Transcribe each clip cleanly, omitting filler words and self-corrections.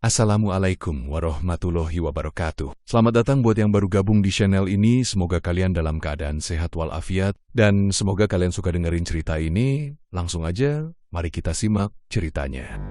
Assalamualaikum warahmatullahi wabarakatuh. Selamat datang buat yang baru gabung di channel ini. Semoga kalian dalam keadaan sehat walafiat. Dan semoga kalian suka dengerin cerita ini. Langsung aja, mari kita simak ceritanya.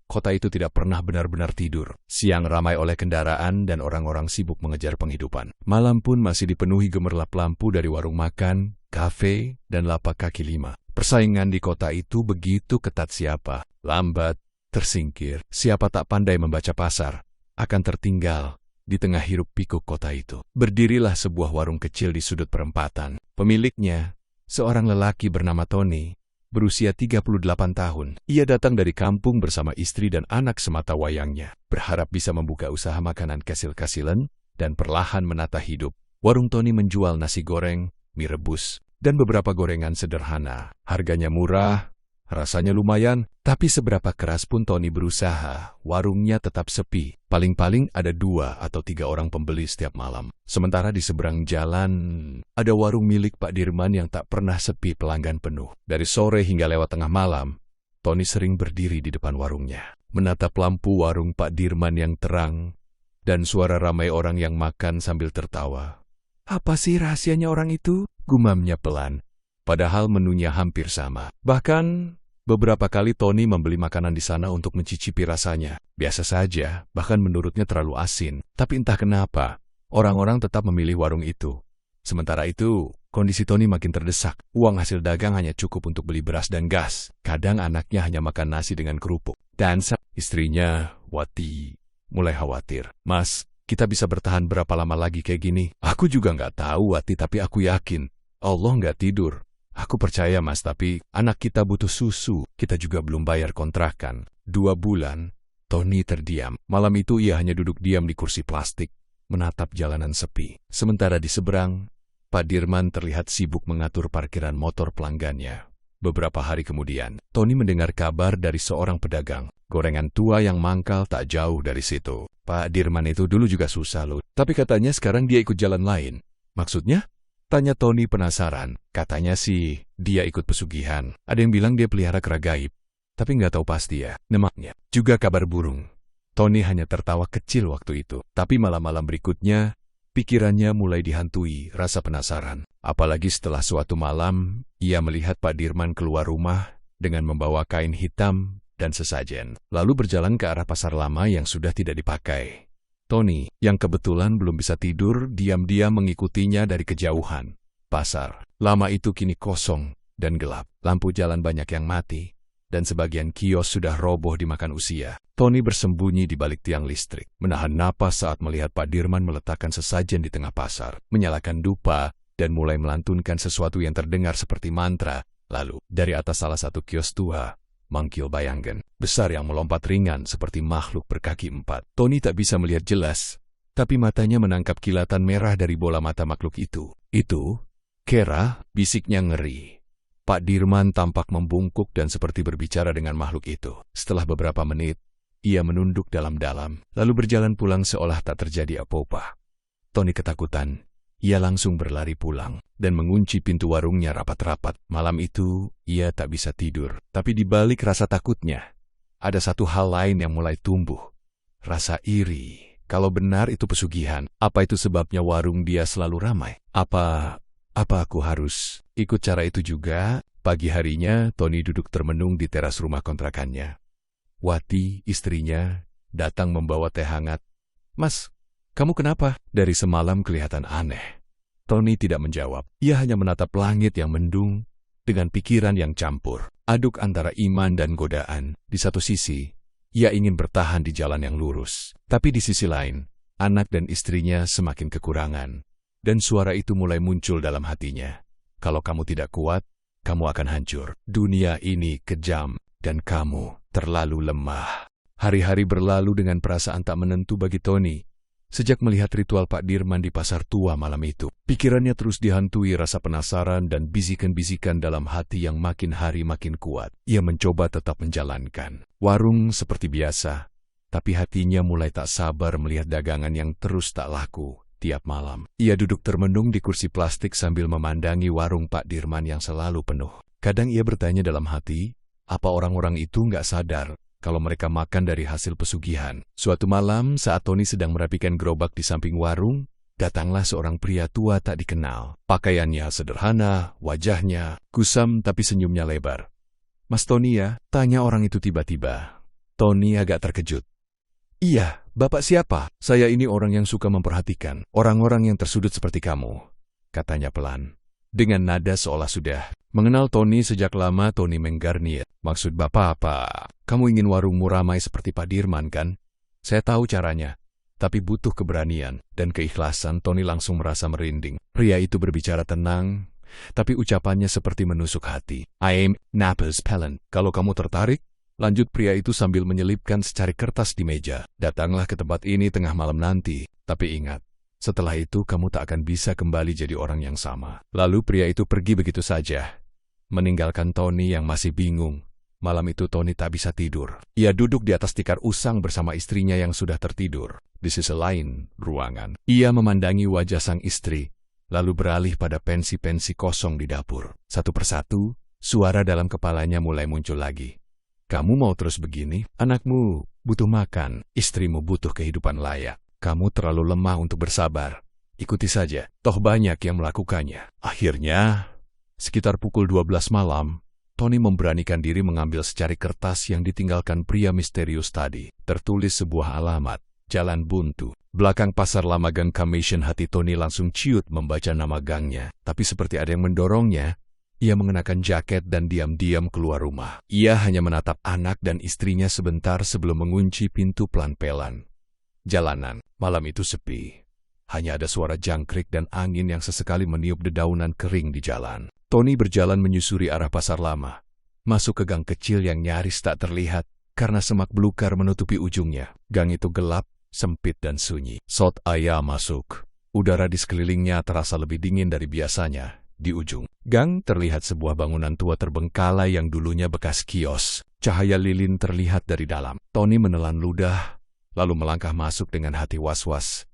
Kota itu tidak pernah benar-benar tidur. Siang ramai oleh kendaraan dan orang-orang sibuk mengejar penghidupan. Malam pun masih dipenuhi gemerlap lampu dari warung makan, kafe, dan lapak kaki lima. Persaingan di kota itu begitu ketat, siapa lambat, tersingkir, siapa tak pandai membaca pasar, akan tertinggal di tengah hiruk pikuk kota itu. Berdirilah sebuah warung kecil di sudut perempatan. Pemiliknya, seorang lelaki bernama Tony, berusia 38 tahun. Ia datang dari kampung bersama istri dan anak semata wayangnya, berharap bisa membuka usaha makanan kasil-kasilan dan perlahan menata hidup. Warung Tony menjual nasi goreng, mie rebus, dan beberapa gorengan sederhana. Harganya murah, rasanya lumayan, tapi seberapa keras pun Tony berusaha, warungnya tetap sepi. Paling-paling ada 2 atau 3 orang pembeli setiap malam. Sementara di seberang jalan, ada warung milik Pak Dirman yang tak pernah sepi pelanggan penuh. Dari sore hingga lewat tengah malam, Tony sering berdiri di depan warungnya, menatap lampu warung Pak Dirman yang terang, dan suara ramai orang yang makan sambil tertawa. "Apa sih rahasianya orang itu?" gumamnya pelan, padahal menunya hampir sama. Bahkan, beberapa kali Tony membeli makanan di sana untuk mencicipi rasanya. Biasa saja, bahkan menurutnya terlalu asin. Tapi entah kenapa, orang-orang tetap memilih warung itu. Sementara itu, kondisi Tony makin terdesak. Uang hasil dagang hanya cukup untuk beli beras dan gas. Kadang anaknya hanya makan nasi dengan kerupuk. Dan istrinya, Wati, mulai khawatir. "Mas, kita bisa bertahan berapa lama lagi kayak gini?" "Aku juga nggak tahu, Wati, tapi aku yakin Allah nggak tidur. Aku percaya, Mas, tapi anak kita butuh susu. Kita juga belum bayar kontrakan." 2 bulan, Tony terdiam. Malam itu ia hanya duduk diam di kursi plastik, menatap jalanan sepi. Sementara di seberang, Pak Dirman terlihat sibuk mengatur parkiran motor pelanggannya. Beberapa hari kemudian, Tony mendengar kabar dari seorang pedagang gorengan tua yang mangkal tak jauh dari situ. "Pak Dirman itu dulu juga susah loh, tapi katanya sekarang dia ikut jalan lain." "Maksudnya?" tanya Tony penasaran. "Katanya sih, dia ikut pesugihan. Ada yang bilang dia pelihara kera gaib, tapi nggak tahu pasti ya. Namanya juga kabar burung." Tony hanya tertawa kecil waktu itu. Tapi malam-malam berikutnya, pikirannya mulai dihantui rasa penasaran. Apalagi setelah suatu malam, ia melihat Pak Dirman keluar rumah dengan membawa kain hitam dan sesajen, lalu berjalan ke arah pasar lama yang sudah tidak dipakai. Tony, yang kebetulan belum bisa tidur, diam-diam mengikutinya dari kejauhan. Pasar lama itu kini kosong dan gelap. Lampu jalan banyak yang mati, dan sebagian kios sudah roboh dimakan usia. Tony bersembunyi di balik tiang listrik, menahan napas saat melihat Pak Dirman meletakkan sesajen di tengah pasar, menyalakan dupa, dan mulai melantunkan sesuatu yang terdengar seperti mantra. Lalu, dari atas salah satu kios tua, mangkil bayangan besar yang melompat ringan seperti makhluk berkaki 4. Tony tak bisa melihat jelas, tapi matanya menangkap kilatan merah dari bola mata makhluk itu. "Itu, Kera," bisiknya ngeri. Pak Dirman tampak membungkuk dan seperti berbicara dengan makhluk itu. Setelah beberapa menit, ia menunduk dalam-dalam, lalu berjalan pulang seolah tak terjadi apa-apa. Tony ketakutan. Ia langsung berlari pulang dan mengunci pintu warungnya rapat-rapat. Malam itu, ia tak bisa tidur. Tapi di balik rasa takutnya, ada satu hal lain yang mulai tumbuh. Rasa iri. Kalau benar itu pesugihan, apa itu sebabnya warung dia selalu ramai? Apa aku harus ikut cara itu juga? Pagi harinya, Tony duduk termenung di teras rumah kontrakannya. Wati, istrinya, datang membawa teh hangat. "Mas, kamu kenapa?" Dari semalam kelihatan aneh. Tony tidak menjawab. Ia hanya menatap langit yang mendung dengan pikiran yang campur aduk antara iman dan godaan. Di satu sisi, ia ingin bertahan di jalan yang lurus. Tapi di sisi lain, anak dan istrinya semakin kekurangan. Dan suara itu mulai muncul dalam hatinya. "Kalau kamu tidak kuat, kamu akan hancur. Dunia ini kejam dan kamu terlalu lemah." Hari-hari berlalu dengan perasaan tak menentu bagi Tony. Sejak melihat ritual Pak Dirman di pasar tua malam itu, pikirannya terus dihantui rasa penasaran dan bisikan-bisikan dalam hati yang makin hari makin kuat. Ia mencoba tetap menjalankan warung seperti biasa, tapi hatinya mulai tak sabar melihat dagangan yang terus tak laku. Tiap malam, ia duduk termenung di kursi plastik sambil memandangi warung Pak Dirman yang selalu penuh. Kadang ia bertanya dalam hati, apa orang-orang itu nggak sadar kalau mereka makan dari hasil pesugihan. Suatu malam saat Tony sedang merapikan gerobak di samping warung, datanglah seorang pria tua tak dikenal. Pakaiannya sederhana, wajahnya kusam tapi senyumnya lebar. "Mas Tony ya?" tanya orang itu tiba-tiba. Tony agak terkejut. "Iya, Bapak siapa?" "Saya ini orang yang suka memperhatikan orang-orang yang tersudut seperti kamu," katanya pelan. Dengan nada seolah sudah mengenal Tony sejak lama, Tony menggarnier. "Maksud Bapak apa? Kamu ingin warungmu ramai seperti Pak Dirman, kan? Saya tahu caranya, tapi butuh keberanian dan keikhlasan." Tony langsung merasa merinding. Pria itu berbicara tenang, tapi ucapannya seperti menusuk hati. "I'm Naples Pelen. Kalau kamu tertarik," lanjut pria itu sambil menyelipkan secari kertas di meja, "datanglah ke tempat ini tengah malam nanti. Tapi ingat, setelah itu kamu tak akan bisa kembali jadi orang yang sama." Lalu pria itu pergi begitu saja, meninggalkan Tony yang masih bingung. Malam itu Tony tak bisa tidur. Ia duduk di atas tikar usang bersama istrinya yang sudah tertidur. Di sisi lain ruangan, ia memandangi wajah sang istri, lalu beralih pada pensi-pensi kosong di dapur. Satu persatu, suara dalam kepalanya mulai muncul lagi. "Kamu mau terus begini? Anakmu butuh makan, istrimu butuh kehidupan layak. Kamu terlalu lemah untuk bersabar. Ikuti saja, toh banyak yang melakukannya." Akhirnya, sekitar pukul 12 malam, Tony memberanikan diri mengambil secari kertas yang ditinggalkan pria misterius tadi. Tertulis sebuah alamat, Jalan Buntu, belakang Pasar Lama Gang Commission. Hati Tony langsung ciut membaca nama gangnya, tapi seperti ada yang mendorongnya. Ia mengenakan jaket dan diam-diam keluar rumah. Ia hanya menatap anak dan istrinya sebentar sebelum mengunci pintu pelan-pelan. Jalanan malam itu sepi. Hanya ada suara jangkrik dan angin yang sesekali meniup dedaunan kering di jalan. Tony berjalan menyusuri arah Pasar Lama, masuk ke gang kecil yang nyaris tak terlihat karena semak belukar menutupi ujungnya. Gang itu gelap, sempit dan sunyi. Saat ia masuk, udara di sekelilingnya terasa lebih dingin dari biasanya. Di ujung gang terlihat sebuah bangunan tua terbengkalai yang dulunya bekas kios. Cahaya lilin terlihat dari dalam. Tony menelan ludah, lalu melangkah masuk dengan hati was-was.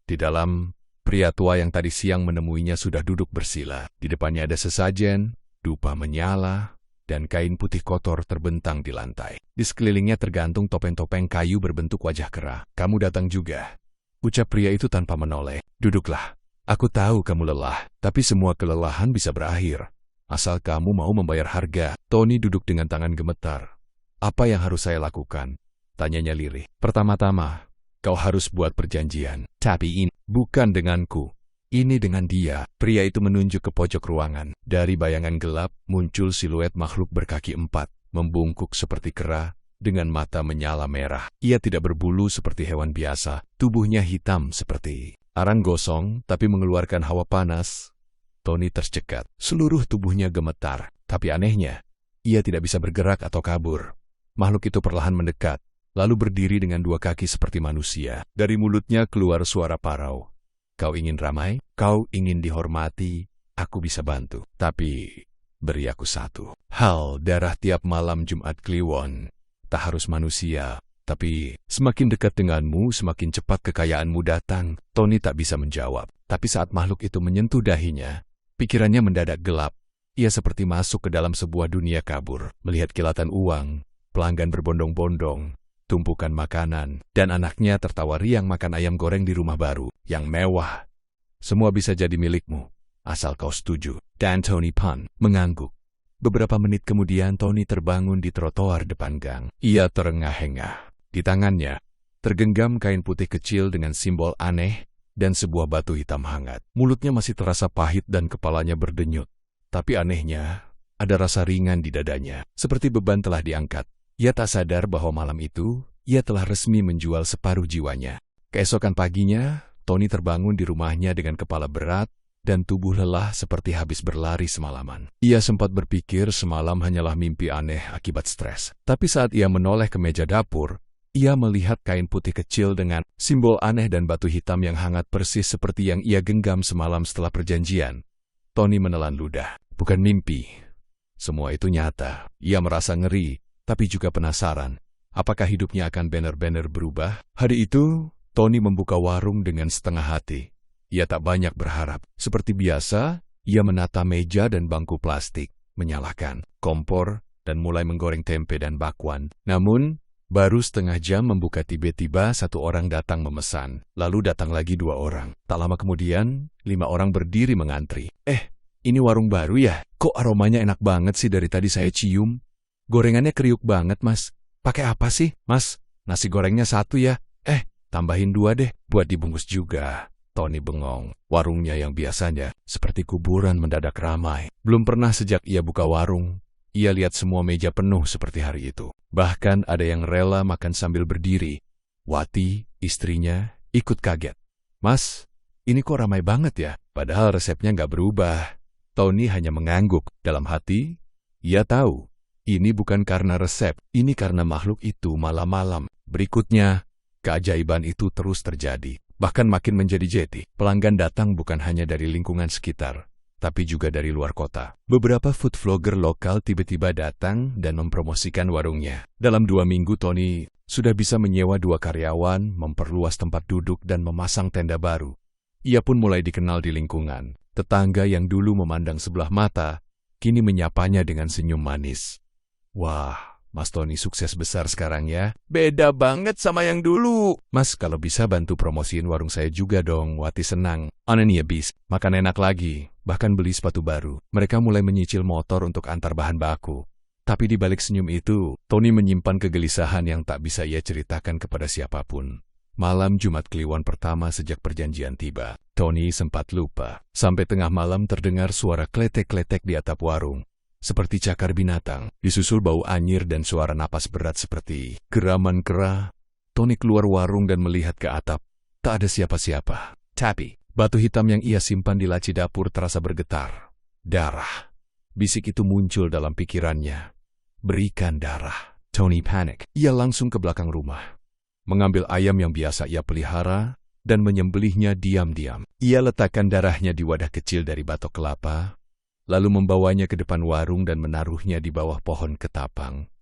Di dalam, pria tua yang tadi siang menemuinya sudah duduk bersila. Di depannya ada sesajen, dupa menyala, dan kain putih kotor terbentang di lantai. Di sekelilingnya tergantung topeng-topeng kayu berbentuk wajah kera. "Kamu datang juga," ucap pria itu tanpa menoleh. "Duduklah. Aku tahu kamu lelah, tapi semua kelelahan bisa berakhir asal kamu mau membayar harga." Tony duduk dengan tangan gemetar. "Apa yang harus saya lakukan?" tanyanya lirih. "Pertama-tama, kau harus buat perjanjian. Tapi ini bukan denganku. Ini dengan dia." Pria itu menunjuk ke pojok ruangan. Dari bayangan gelap muncul siluet makhluk berkaki 4, membungkuk seperti kera, dengan mata menyala merah. Ia tidak berbulu seperti hewan biasa. Tubuhnya hitam seperti arang gosong, tapi mengeluarkan hawa panas. Tony tercekat. Seluruh tubuhnya gemetar. Tapi anehnya, ia tidak bisa bergerak atau kabur. Makhluk itu perlahan mendekat, lalu berdiri dengan dua kaki seperti manusia. Dari mulutnya keluar suara parau. "Kau ingin ramai? Kau ingin dihormati? Aku bisa bantu. Tapi beri aku satu hal, darah tiap malam Jumat Kliwon. Tak harus manusia. Tapi semakin dekat denganmu, semakin cepat kekayaanmu datang." Tony tak bisa menjawab. Tapi saat makhluk itu menyentuh dahinya, pikirannya mendadak gelap. Ia seperti masuk ke dalam sebuah dunia kabur. Melihat kilatan uang, pelanggan berbondong-bondong, tumpukan makanan, dan anaknya tertawa riang makan ayam goreng di rumah baru yang mewah. "Semua bisa jadi milikmu, asal kau setuju." Dan Tony pun mengangguk. Beberapa menit kemudian Tony terbangun di trotoar depan gang. Ia terengah-engah. Di tangannya tergenggam kain putih kecil dengan simbol aneh dan sebuah batu hitam hangat. Mulutnya masih terasa pahit dan kepalanya berdenyut. Tapi anehnya, ada rasa ringan di dadanya, seperti beban telah diangkat. Ia tak sadar bahwa malam itu, ia telah resmi menjual separuh jiwanya. Keesokan paginya, Tony terbangun di rumahnya dengan kepala berat dan tubuh lelah seperti habis berlari semalaman. Ia sempat berpikir semalam hanyalah mimpi aneh akibat stres. Tapi saat ia menoleh ke meja dapur, ia melihat kain putih kecil dengan simbol aneh dan batu hitam yang hangat persis seperti yang ia genggam semalam setelah perjanjian. Tony menelan ludah. Bukan mimpi. Semua itu nyata. Ia merasa ngeri, tapi juga penasaran. Apakah hidupnya akan benar-benar berubah? Hari itu, Tony membuka warung dengan setengah hati. Ia tak banyak berharap. Seperti biasa, ia menata meja dan bangku plastik, menyalakan kompor, dan mulai menggoreng tempe dan bakwan. Namun, baru setengah jam membuka tiba-tiba satu orang datang memesan. Lalu datang lagi 2 orang. Tak lama kemudian, 5 orang berdiri mengantri. Ini warung baru ya? Kok aromanya enak banget sih dari tadi saya cium? Gorengannya kriuk banget, Mas. Pakai apa sih? Mas, nasi gorengnya 1 ya? Tambahin 2 deh, buat dibungkus juga. Tony bengong. Warungnya yang biasanya seperti kuburan mendadak ramai. Belum pernah sejak ia buka warung, ia lihat semua meja penuh seperti hari itu. Bahkan ada yang rela makan sambil berdiri. Wati, istrinya, ikut kaget. Mas, ini kok ramai banget ya? Padahal resepnya nggak berubah. Tony hanya mengangguk. Dalam hati, ia tahu, ini bukan karena resep, ini karena makhluk itu malam-malam. Berikutnya, keajaiban itu terus terjadi. Bahkan makin menjadi jeti. Pelanggan datang bukan hanya dari lingkungan sekitar, tapi juga dari luar kota. Beberapa food vlogger lokal tiba-tiba datang dan mempromosikan warungnya. Dalam 2 minggu, Tony sudah bisa menyewa 2 karyawan, memperluas tempat duduk, dan memasang tenda baru. Ia pun mulai dikenal di lingkungan. Tetangga yang dulu memandang sebelah mata, kini menyapanya dengan senyum manis. Wah, Mas Tony sukses besar sekarang ya. Beda banget sama yang dulu. Mas, kalau bisa bantu promosiin warung saya juga dong. Wati senang. Aneh bis, makan enak lagi. Bahkan beli sepatu baru. Mereka mulai menyicil motor untuk antar bahan baku. Tapi di balik senyum itu, Tony menyimpan kegelisahan yang tak bisa ia ceritakan kepada siapapun. Malam Jumat Kliwon pertama sejak perjanjian tiba, Tony sempat lupa. Sampai tengah malam terdengar suara kletek-kletek di atap warung. Seperti cakar binatang, disusul bau anyir dan suara napas berat seperti geraman kera. Tony keluar warung dan melihat ke atap. Tak ada siapa-siapa. Tapi, batu hitam yang ia simpan di laci dapur terasa bergetar. Darah. Bisik itu muncul dalam pikirannya. Berikan darah. Tony panik. Ia langsung ke belakang rumah. Mengambil ayam yang biasa ia pelihara dan menyembelihnya diam-diam. Ia letakkan darahnya di wadah kecil dari batok kelapa, lalu membawanya ke depan warung dan menaruhnya di bawah pohon ketapang.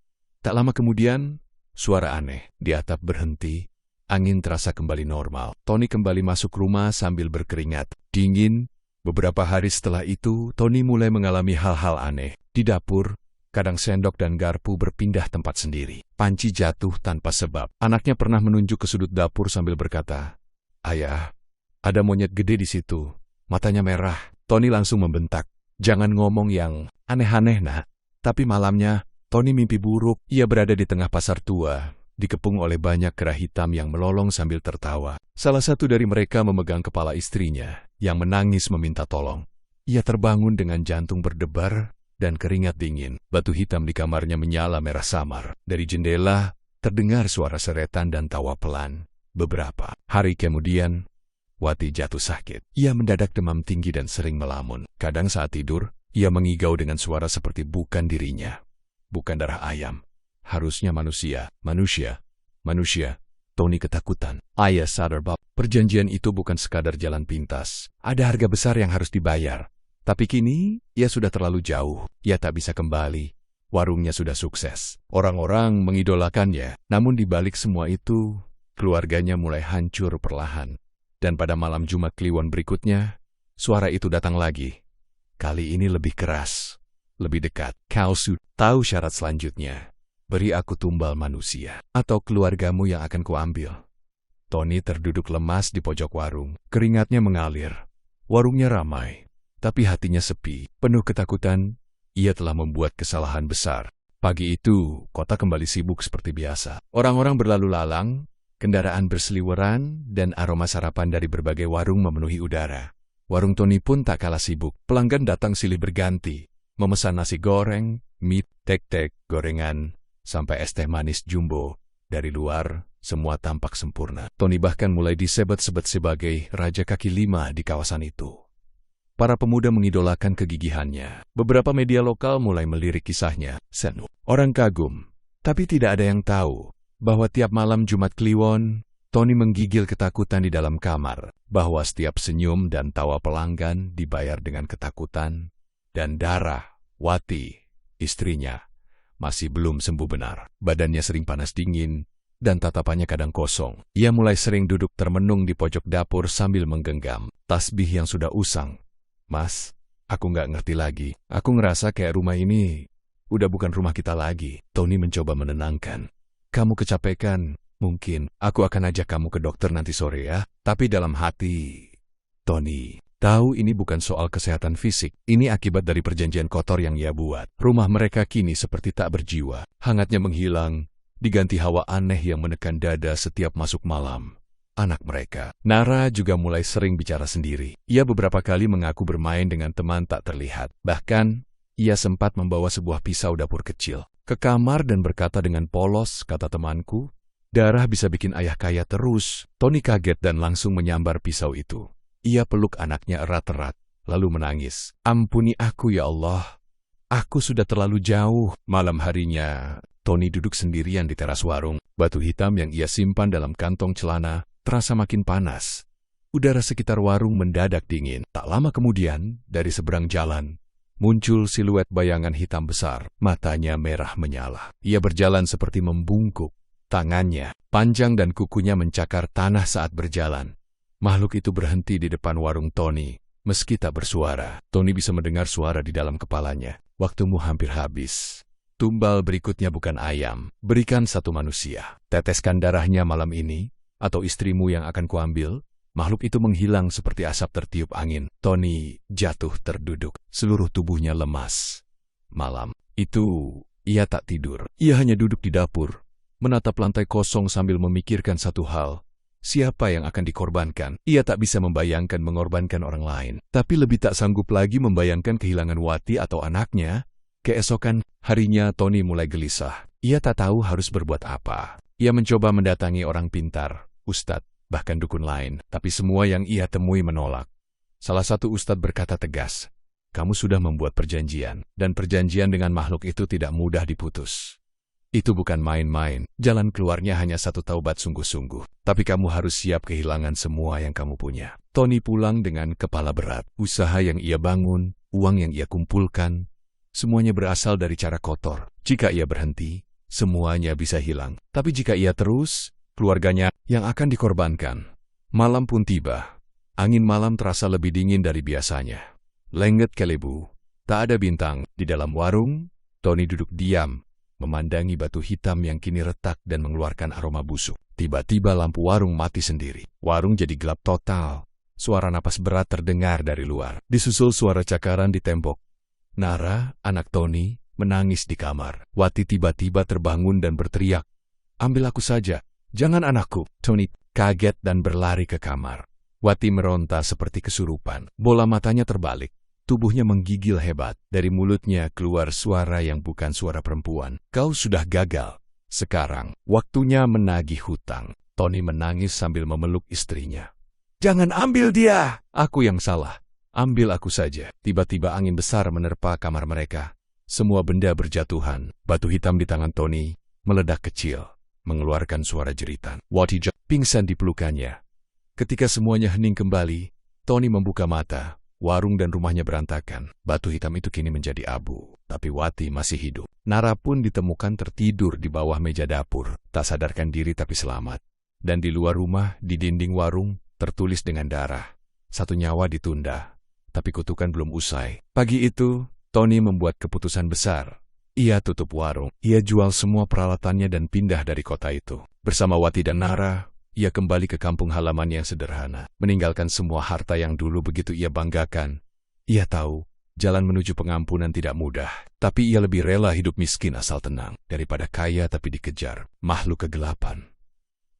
Tak lama kemudian, suara aneh di atap berhenti, angin terasa kembali normal. Tony kembali masuk rumah sambil berkeringat dingin. Beberapa hari setelah itu, Tony mulai mengalami hal-hal aneh. Di dapur, kadang sendok dan garpu berpindah tempat sendiri. Panci jatuh tanpa sebab. Anaknya pernah menunjuk ke sudut dapur sambil berkata, "Ayah, ada monyet gede di situ. Matanya merah." Tony langsung membentak, "Jangan ngomong yang aneh-aneh, nak." Tapi malamnya, Tony mimpi buruk. Ia berada di tengah pasar tua, dikepung oleh banyak kera hitam yang melolong sambil tertawa. Salah satu dari mereka memegang kepala istrinya, yang menangis meminta tolong. Ia terbangun dengan jantung berdebar dan keringat dingin. Batu hitam di kamarnya menyala merah samar. Dari jendela, terdengar suara seretan dan tawa pelan. Beberapa hari kemudian, Wati jatuh sakit. Ia mendadak demam tinggi dan sering melamun. Kadang saat tidur, ia mengigau dengan suara seperti bukan dirinya. Bukan darah ayam. Harusnya manusia. Manusia. Tony ketakutan. Ayah sadar bahwa perjanjian itu bukan sekadar jalan pintas. Ada harga besar yang harus dibayar. Tapi kini, ia sudah terlalu jauh. Ia tak bisa kembali. Warungnya sudah sukses. Orang-orang mengidolakannya. Namun di balik semua itu, keluarganya mulai hancur perlahan. Dan pada malam Jumat Kliwon berikutnya, suara itu datang lagi. Kali ini lebih keras, lebih dekat. "Kau sudah tahu syarat selanjutnya. Beri aku tumbal manusia, atau keluargamu yang akan kuambil." Tony terduduk lemas di pojok warung. Keringatnya mengalir. Warungnya ramai, tapi hatinya sepi. Penuh ketakutan, ia telah membuat kesalahan besar. Pagi itu, kota kembali sibuk seperti biasa. Orang-orang berlalu lalang, kendaraan berseliweran, dan aroma sarapan dari berbagai warung memenuhi udara. Warung Tony pun tak kalah sibuk. Pelanggan datang silih berganti, memesan nasi goreng, mie, tek-tek, gorengan, sampai es teh manis jumbo. Dari luar, semua tampak sempurna. Tony bahkan mulai disebut-sebut sebagai Raja Kaki Lima di kawasan itu. Para pemuda mengidolakan kegigihannya. Beberapa media lokal mulai melirik kisahnya. Senu. Orang kagum, tapi tidak ada yang tahu bahwa tiap malam Jumat Kliwon, Tony menggigil ketakutan di dalam kamar, bahwa setiap senyum dan tawa pelanggan dibayar dengan ketakutan, dan darah Wati, istrinya, masih belum sembuh benar. Badannya sering panas dingin, dan tatapannya kadang kosong. Ia mulai sering duduk termenung di pojok dapur sambil menggenggam tasbih yang sudah usang. "Mas, Aku nggak ngerti lagi. Aku ngerasa kayak rumah ini udah bukan rumah kita lagi. Tony mencoba menenangkan. Kamu kecapekan. Mungkin aku akan ajak kamu ke dokter nanti sore ya. Tapi dalam hati, Tony tahu ini bukan soal kesehatan fisik. Ini akibat dari perjanjian kotor yang ia buat. Rumah mereka kini seperti tak berjiwa. Hangatnya menghilang, diganti hawa aneh yang menekan dada setiap masuk malam. Anak mereka, Nara, juga mulai sering bicara sendiri. Ia beberapa kali mengaku bermain dengan teman tak terlihat. Bahkan, ia sempat membawa sebuah pisau dapur kecil ke kamar dan berkata dengan polos, kata temanku, darah bisa bikin ayah kaya terus. Tony kaget dan langsung menyambar pisau itu. Ia peluk anaknya erat-erat, lalu menangis. Ampuni aku ya Allah, aku sudah terlalu jauh. Malam harinya, Tony duduk sendirian di teras warung. Batu hitam yang ia simpan dalam kantong celana terasa makin panas. Udara sekitar warung mendadak dingin. Tak lama kemudian, dari seberang jalan, muncul siluet bayangan hitam besar. Matanya merah menyala. Ia berjalan seperti membungkuk. Tangannya panjang dan kukunya mencakar tanah saat berjalan. Makhluk itu berhenti di depan warung Tony. Meski tak bersuara, Tony bisa mendengar suara di dalam kepalanya. Waktumu hampir habis. Tumbal berikutnya bukan ayam, berikan satu manusia. Teteskan darahnya malam ini, atau istrimu yang akan kuambil. Makhluk itu menghilang seperti asap tertiup angin. Tony jatuh terduduk, seluruh tubuhnya lemas. Malam itu, ia tak tidur. Ia hanya duduk di dapur, menatap lantai kosong sambil memikirkan satu hal. Siapa yang akan dikorbankan? Ia tak bisa membayangkan mengorbankan orang lain. Tapi lebih tak sanggup lagi membayangkan kehilangan Wati atau anaknya. Keesokan harinya Tony mulai gelisah. Ia tak tahu harus berbuat apa. Ia mencoba mendatangi orang pintar, ustadz, bahkan dukun lain. Tapi semua yang ia temui menolak. Salah satu ustadz berkata tegas, kamu sudah membuat perjanjian, dan perjanjian dengan makhluk itu tidak mudah diputus. Itu bukan main-main, jalan keluarnya hanya satu taubat sungguh-sungguh. Tapi kamu harus siap kehilangan semua yang kamu punya. Tony pulang dengan kepala berat. Usaha yang ia bangun, uang yang ia kumpulkan, semuanya berasal dari cara kotor. Jika ia berhenti, semuanya bisa hilang. Tapi jika ia terus, keluarganya yang akan dikorbankan. Malam pun tiba. Angin malam terasa lebih dingin dari biasanya. Lengket kelebu, tak ada bintang. Di dalam warung, Tony duduk diam, memandangi batu hitam yang kini retak dan mengeluarkan aroma busuk. Tiba-tiba lampu warung mati sendiri. Warung jadi gelap total. Suara napas berat terdengar dari luar. Disusul suara cakaran di tembok. Nara, anak Tony, menangis di kamar. Wati tiba-tiba terbangun dan berteriak, ambil aku saja, jangan anakku. Tony kaget dan berlari ke kamar. Wati meronta seperti kesurupan. Bola matanya terbalik. Tubuhnya menggigil hebat. Dari mulutnya keluar suara yang bukan suara perempuan. Kau sudah gagal. Sekarang, waktunya menagih hutang. Tony menangis sambil memeluk istrinya. Jangan ambil dia! Aku yang salah. Ambil aku saja. Tiba-tiba angin besar menerpa kamar mereka. Semua benda berjatuhan. Batu hitam di tangan Tony meledak kecil, mengeluarkan suara jeritan. Wati pingsan di pelukannya. Ketika semuanya hening kembali, Tony membuka mata. Warung dan rumahnya berantakan. Batu hitam itu kini menjadi abu. Tapi Wati masih hidup. Nara pun ditemukan tertidur di bawah meja dapur. Tak sadarkan diri tapi selamat. Dan di luar rumah, di dinding warung, tertulis dengan darah. Satu nyawa ditunda. Tapi kutukan belum usai. Pagi itu, Tony membuat keputusan besar. Ia tutup warung. Ia jual semua peralatannya dan pindah dari kota itu. Bersama Wati dan Nara, ia kembali ke kampung halaman yang sederhana. Meninggalkan semua harta yang dulu begitu ia banggakan. Ia tahu, jalan menuju pengampunan tidak mudah. Tapi ia lebih rela hidup miskin asal tenang, daripada kaya tapi dikejar makhluk kegelapan.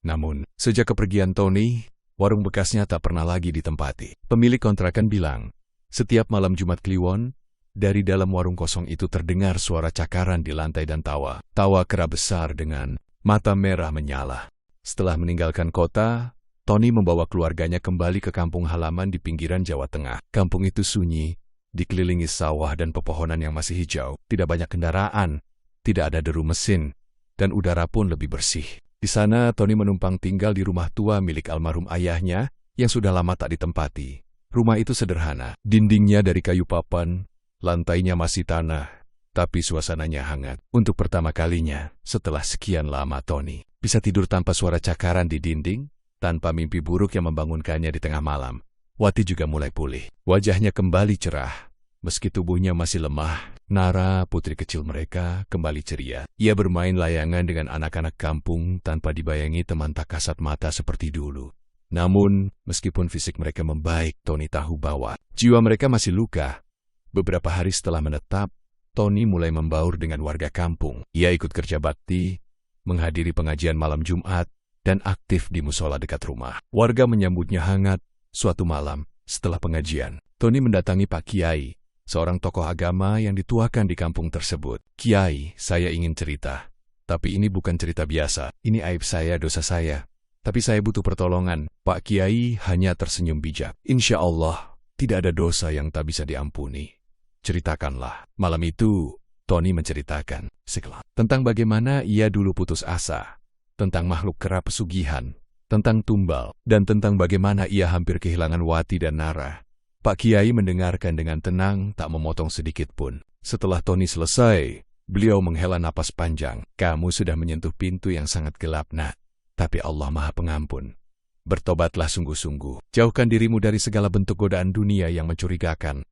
Namun, sejak kepergian Tony, warung bekasnya tak pernah lagi ditempati. Pemilik kontrakan bilang, setiap malam Jumat Kliwon, dari dalam warung kosong itu terdengar suara cakaran di lantai dan tawa. Tawa kera besar dengan mata merah menyala. Setelah meninggalkan kota, Tony membawa keluarganya kembali ke kampung halaman di pinggiran Jawa Tengah. Kampung itu sunyi, dikelilingi sawah dan pepohonan yang masih hijau. Tidak banyak kendaraan, tidak ada deru mesin, dan udara pun lebih bersih. Di sana, Tony menumpang tinggal di rumah tua milik almarhum ayahnya yang sudah lama tak ditempati. Rumah itu sederhana, dindingnya dari kayu papan, lantainya masih tanah, tapi suasananya hangat. Untuk pertama kalinya, setelah sekian lama Tony bisa tidur tanpa suara cakaran di dinding, tanpa mimpi buruk yang membangunkannya di tengah malam. Wati juga mulai pulih. Wajahnya kembali cerah, Meski tubuhnya masih lemah, Nara, putri kecil mereka, kembali ceria. Ia bermain layangan dengan anak-anak kampung tanpa dibayangi teman tak kasat mata seperti dulu. Namun, meskipun fisik mereka membaik, Tony tahu bahwa jiwa mereka masih luka. Beberapa hari setelah menetap, Tony mulai membaur dengan warga kampung. Ia ikut kerja bakti, menghadiri pengajian malam Jumat, dan aktif di musola dekat rumah. Warga menyambutnya hangat. Suatu malam, setelah pengajian, Tony mendatangi Pak Kiai, seorang tokoh agama yang dituakan di kampung tersebut. "Kiai, saya ingin cerita. Tapi ini bukan cerita biasa. Ini aib saya, dosa saya. Tapi saya butuh pertolongan." Pak Kiai hanya tersenyum bijak. "Insya Allah, tidak ada dosa yang tak bisa diampuni. Ceritakanlah." Malam itu, Tony menceritakan sekelak tentang bagaimana ia dulu putus asa, tentang makhluk kera pesugihan, tentang tumbal, dan tentang bagaimana ia hampir kehilangan Wati dan Nara. Pak Kiai mendengarkan dengan tenang, tak memotong sedikit pun. Setelah Tony selesai, beliau menghela napas panjang. "Kamu sudah menyentuh pintu yang sangat gelap, nak. Tapi Allah Maha Pengampun. Bertobatlah sungguh-sungguh. Jauhkan dirimu dari segala bentuk godaan dunia yang mencurigakan.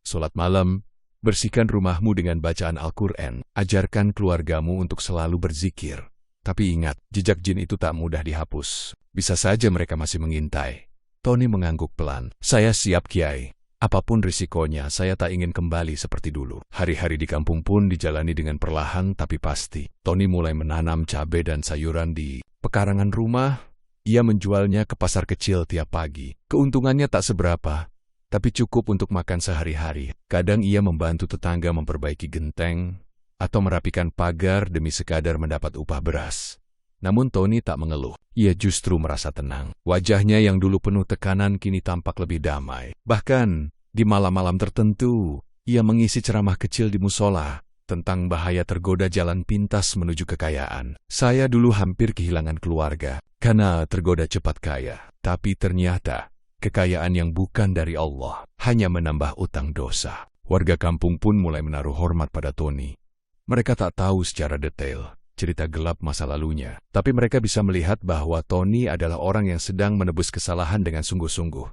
Salat malam, bersihkan rumahmu dengan bacaan Al-Quran. Ajarkan keluargamu untuk selalu berzikir. Tapi ingat, jejak jin itu tak mudah dihapus. Bisa saja mereka masih mengintai." Tony mengangguk pelan. "Saya siap, Kiai. Apapun risikonya, saya tak ingin kembali seperti dulu." Hari-hari di kampung pun dijalani dengan perlahan tapi pasti. Tony mulai menanam cabai dan sayuran di pekarangan rumah. Ia menjualnya ke pasar kecil tiap pagi. Keuntungannya tak seberapa, tapi cukup untuk makan sehari-hari. Kadang ia membantu tetangga memperbaiki genteng atau merapikan pagar demi sekadar mendapat upah beras. Namun Tony tak mengeluh. Ia justru merasa tenang. Wajahnya yang dulu penuh tekanan kini tampak lebih damai. Bahkan, di malam-malam tertentu, ia mengisi ceramah kecil di musola tentang bahaya tergoda jalan pintas menuju kekayaan. "Saya dulu hampir kehilangan keluarga karena tergoda cepat kaya. Tapi ternyata, kekayaan yang bukan dari Allah hanya menambah utang dosa." Warga kampung pun mulai menaruh hormat pada Tony. Mereka tak tahu secara detail cerita gelap masa lalunya, tapi mereka bisa melihat bahwa Tony adalah orang yang sedang menebus kesalahan dengan sungguh-sungguh.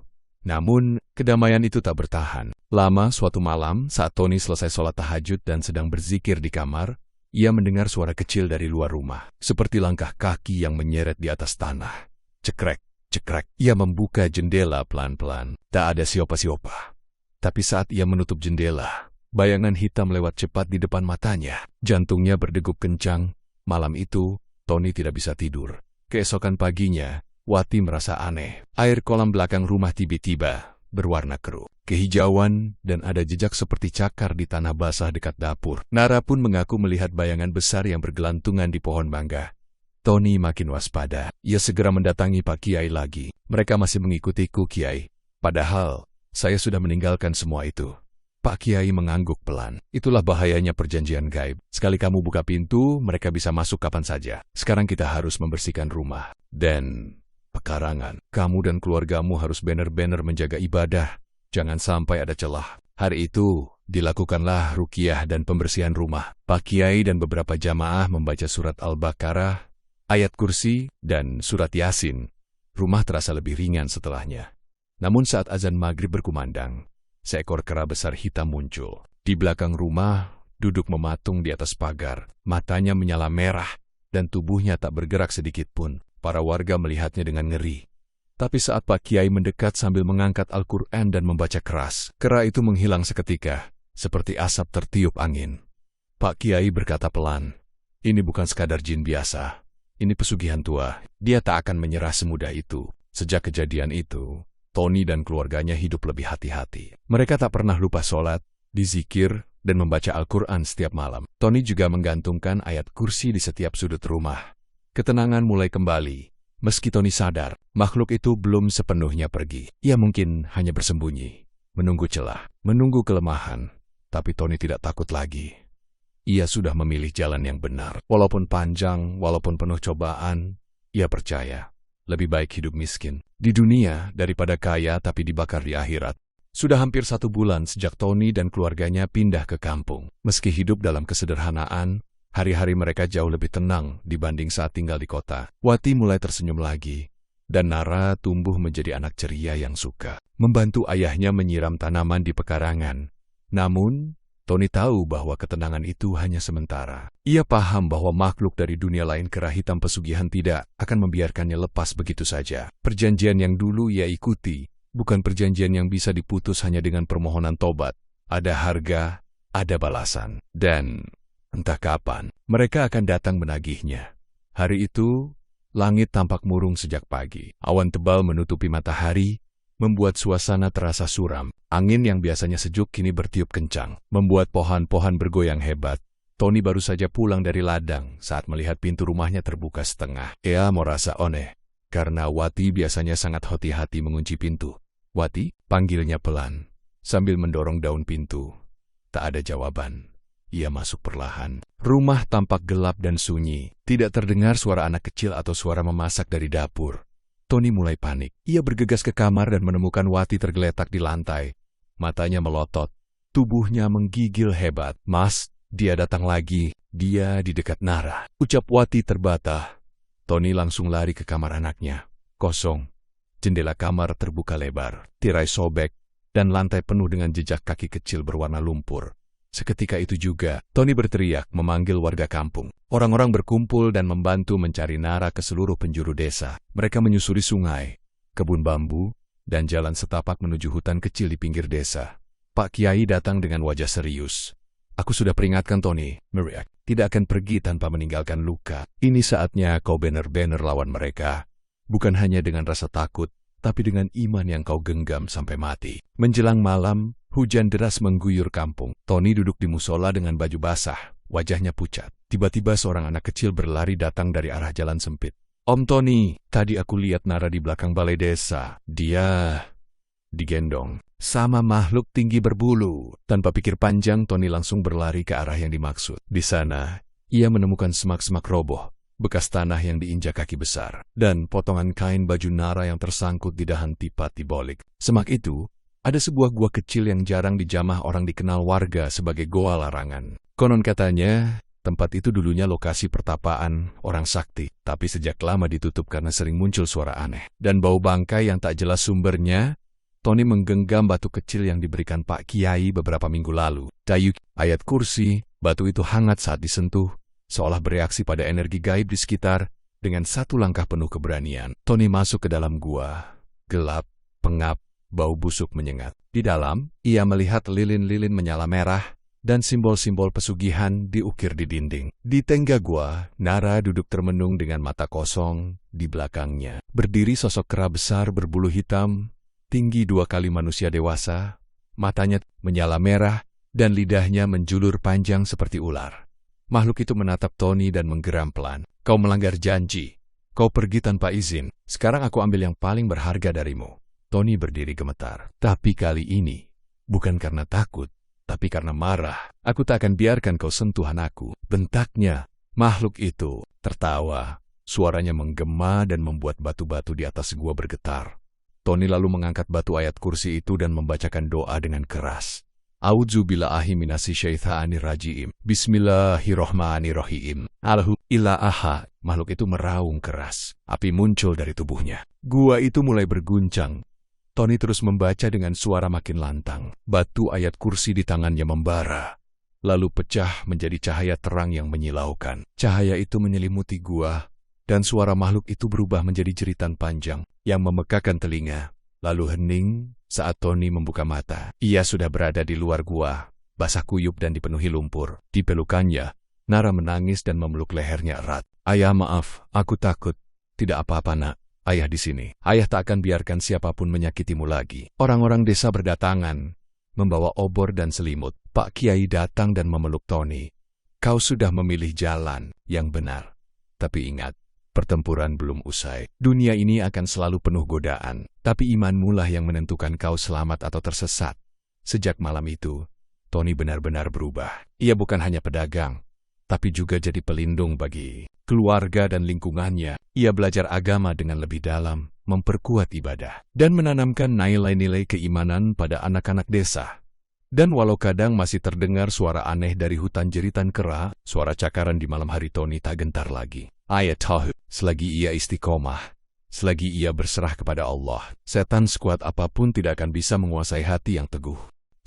Namun, kedamaian itu tak bertahan. Lama suatu malam, saat Tony selesai sholat tahajud dan sedang berzikir di kamar, ia mendengar suara kecil dari luar rumah, seperti langkah kaki yang menyeret di atas tanah. Cekrek, cekrek. Ia membuka jendela pelan-pelan. Tak ada siapa-siapa. Tapi saat ia menutup jendela, bayangan hitam lewat cepat di depan matanya. Jantungnya berdegup kencang. Malam itu, Tony tidak bisa tidur. Keesokan paginya, Wati merasa aneh. Air kolam belakang rumah tiba-tiba berwarna keruh, kehijauan, dan ada jejak seperti cakar di tanah basah dekat dapur. Nara pun mengaku melihat bayangan besar yang bergelantungan di pohon mangga. Tony makin waspada. Ia segera mendatangi Pak Kiai lagi. "Mereka masih mengikutiku, Kiai. Padahal, saya sudah meninggalkan semua itu." Pak Kiai mengangguk pelan. "Itulah bahayanya perjanjian gaib. Sekali kamu buka pintu, mereka bisa masuk kapan saja. Sekarang kita harus membersihkan rumah dan pekarangan. Kamu dan keluargamu harus benar-benar menjaga ibadah. Jangan sampai ada celah." Hari itu, dilakukanlah ruqyah dan pembersihan rumah. Pak Kiai dan beberapa jamaah membaca surat Al-Baqarah, ayat kursi, dan surat Yasin. Rumah terasa lebih ringan setelahnya. Namun saat azan maghrib berkumandang, seekor kera besar hitam muncul. Di belakang rumah, duduk mematung di atas pagar. Matanya menyala merah, dan tubuhnya tak bergerak sedikit pun. Para warga melihatnya dengan ngeri. Tapi saat Pak Kiai mendekat sambil mengangkat Al-Quran dan membaca keras, kera itu menghilang seketika, seperti asap tertiup angin. Pak Kiai berkata pelan, "Ini bukan sekadar jin biasa. Ini pesugihan tua. Dia tak akan menyerah semudah itu." Sejak kejadian itu, Tony dan keluarganya hidup lebih hati-hati. Mereka tak pernah lupa sholat, dizikir, dan membaca Al-Quran setiap malam. Tony juga menggantungkan ayat kursi di setiap sudut rumah. Ketenangan mulai kembali. Meski Tony sadar, makhluk itu belum sepenuhnya pergi. Ia mungkin hanya bersembunyi, menunggu celah, menunggu kelemahan. Tapi Tony tidak takut lagi. Ia sudah memilih jalan yang benar. Walaupun panjang, walaupun penuh cobaan, ia percaya lebih baik hidup miskin di dunia daripada kaya tapi dibakar di akhirat. Sudah hampir 1 bulan sejak Tony dan keluarganya pindah ke kampung. Meski hidup dalam kesederhanaan, hari-hari mereka jauh lebih tenang dibanding saat tinggal di kota. Wati mulai tersenyum lagi, dan Nara tumbuh menjadi anak ceria yang suka membantu ayahnya menyiram tanaman di pekarangan Namun, Tony tahu bahwa ketenangan itu hanya sementara. Ia paham bahwa makhluk dari dunia lain kera hitam pesugihan tidak akan membiarkannya lepas begitu saja. Perjanjian yang dulu ia ikuti bukan perjanjian yang bisa diputus hanya dengan permohonan tobat. Ada harga, ada balasan. Dan entah kapan mereka akan datang menagihnya. Hari itu, langit tampak murung sejak pagi. Awan tebal menutupi matahari, membuat suasana terasa suram. Angin yang biasanya sejuk kini bertiup kencang, membuat pohon-pohon bergoyang hebat. Tony baru saja pulang dari ladang saat melihat pintu rumahnya terbuka setengah. Ia merasa aneh, karena Wati biasanya sangat hati-hati mengunci pintu. "Wati," panggilnya pelan, sambil mendorong daun pintu. Tak ada jawaban. Ia masuk perlahan. Rumah tampak gelap dan sunyi. Tidak terdengar suara anak kecil atau suara memasak dari dapur. Tony mulai panik. Ia bergegas ke kamar dan menemukan Wati tergeletak di lantai. Matanya melotot. Tubuhnya menggigil hebat. "Mas, dia datang lagi. Dia di dekat Nara," ucap Wati terbata. Tony langsung lari ke kamar anaknya. Kosong. Jendela kamar terbuka lebar. Tirai sobek dan lantai penuh dengan jejak kaki kecil berwarna lumpur. Seketika itu juga, Tony berteriak memanggil warga kampung. Orang-orang berkumpul dan membantu mencari Nara ke seluruh penjuru desa. Mereka menyusuri sungai, kebun bambu, dan jalan setapak menuju hutan kecil di pinggir desa. Pak Kiai datang dengan wajah serius. "Aku sudah peringatkan Tony, Miriam tidak akan pergi tanpa meninggalkan luka. Ini saatnya kau benar-benar lawan mereka. Bukan hanya dengan rasa takut, tapi dengan iman yang kau genggam sampai mati." Menjelang malam, hujan deras mengguyur kampung. Tony duduk di musola dengan baju basah, wajahnya pucat. Tiba-tiba seorang anak kecil berlari datang dari arah jalan sempit. "Om Tony, tadi aku lihat Nara di belakang balai desa. Dia digendong sama makhluk tinggi berbulu." Tanpa pikir panjang, Tony langsung berlari ke arah yang dimaksud. Di sana, ia menemukan semak-semak roboh, bekas tanah yang diinjak kaki besar, dan potongan kain baju Nara yang tersangkut di dahan tipat di bolik. Semak itu, ada sebuah gua kecil yang jarang dijamah orang dikenal warga sebagai goa larangan. Konon katanya, tempat itu dulunya lokasi pertapaan orang sakti, tapi sejak lama ditutup karena sering muncul suara aneh dan bau bangkai yang tak jelas sumbernya. Tony menggenggam batu kecil yang diberikan Pak Kiai beberapa minggu lalu. Dayuk ayat kursi, batu itu hangat saat disentuh, seolah bereaksi pada energi gaib di sekitar. Dengan satu langkah penuh keberanian, Tony masuk ke dalam gua. Gelap, pengap, bau busuk menyengat. Di dalam, ia melihat lilin-lilin menyala merah dan simbol-simbol pesugihan diukir di dinding. Di tengga gua, Nara duduk termenung dengan mata kosong. Di belakangnya, berdiri sosok kera besar berbulu hitam, tinggi 2 kali manusia dewasa, matanya menyala merah, dan lidahnya menjulur panjang seperti ular. Makhluk itu menatap Tony dan menggeram pelan. "Kau melanggar janji. Kau pergi tanpa izin. Sekarang aku ambil yang paling berharga darimu." Tony berdiri gemetar. Tapi kali ini, bukan karena takut, tapi karena marah. "Aku tak akan biarkan kau sentuh anakku," bentaknya. Makhluk itu tertawa. Suaranya menggema dan membuat batu-batu di atas gua bergetar. Tony lalu mengangkat batu ayat kursi itu dan membacakan doa dengan keras. "A'udzubillahi minasyaitonir rajim. Bismillahirrahmanirrahim. Allahu ilaha." Makhluk itu meraung keras. Api muncul dari tubuhnya. Gua itu mulai berguncang. Tony terus membaca dengan suara makin lantang. Batu ayat kursi di tangannya membara, lalu pecah menjadi cahaya terang yang menyilaukan. Cahaya itu menyelimuti gua, dan suara makhluk itu berubah menjadi jeritan panjang yang memekakan telinga, lalu hening saat Tony membuka mata. Ia sudah berada di luar gua, basah kuyup dan dipenuhi lumpur. Di pelukannya, Nara menangis dan memeluk lehernya erat. "Ayah, maaf, aku takut." "Tidak apa-apa, nak. Ayah di sini. Ayah tak akan biarkan siapapun menyakitimu lagi." Orang-orang desa berdatangan, membawa obor dan selimut. Pak Kiai datang dan memeluk Tony. "Kau sudah memilih jalan yang benar. Tapi ingat, pertempuran belum usai. Dunia ini akan selalu penuh godaan, tapi imanmu lah yang menentukan kau selamat atau tersesat." Sejak malam itu, Tony benar-benar berubah. Ia bukan hanya pedagang, tapi juga jadi pelindung bagi keluarga dan lingkungannya. Ia belajar agama dengan lebih dalam, memperkuat ibadah, dan menanamkan nilai-nilai keimanan pada anak-anak desa. Dan walau kadang masih terdengar suara aneh dari hutan jeritan kera, suara cakaran di malam hari, Tony tak gentar lagi. Ia tahu, selagi ia istiqomah, selagi ia berserah kepada Allah, setan sekuat apapun tidak akan bisa menguasai hati yang teguh.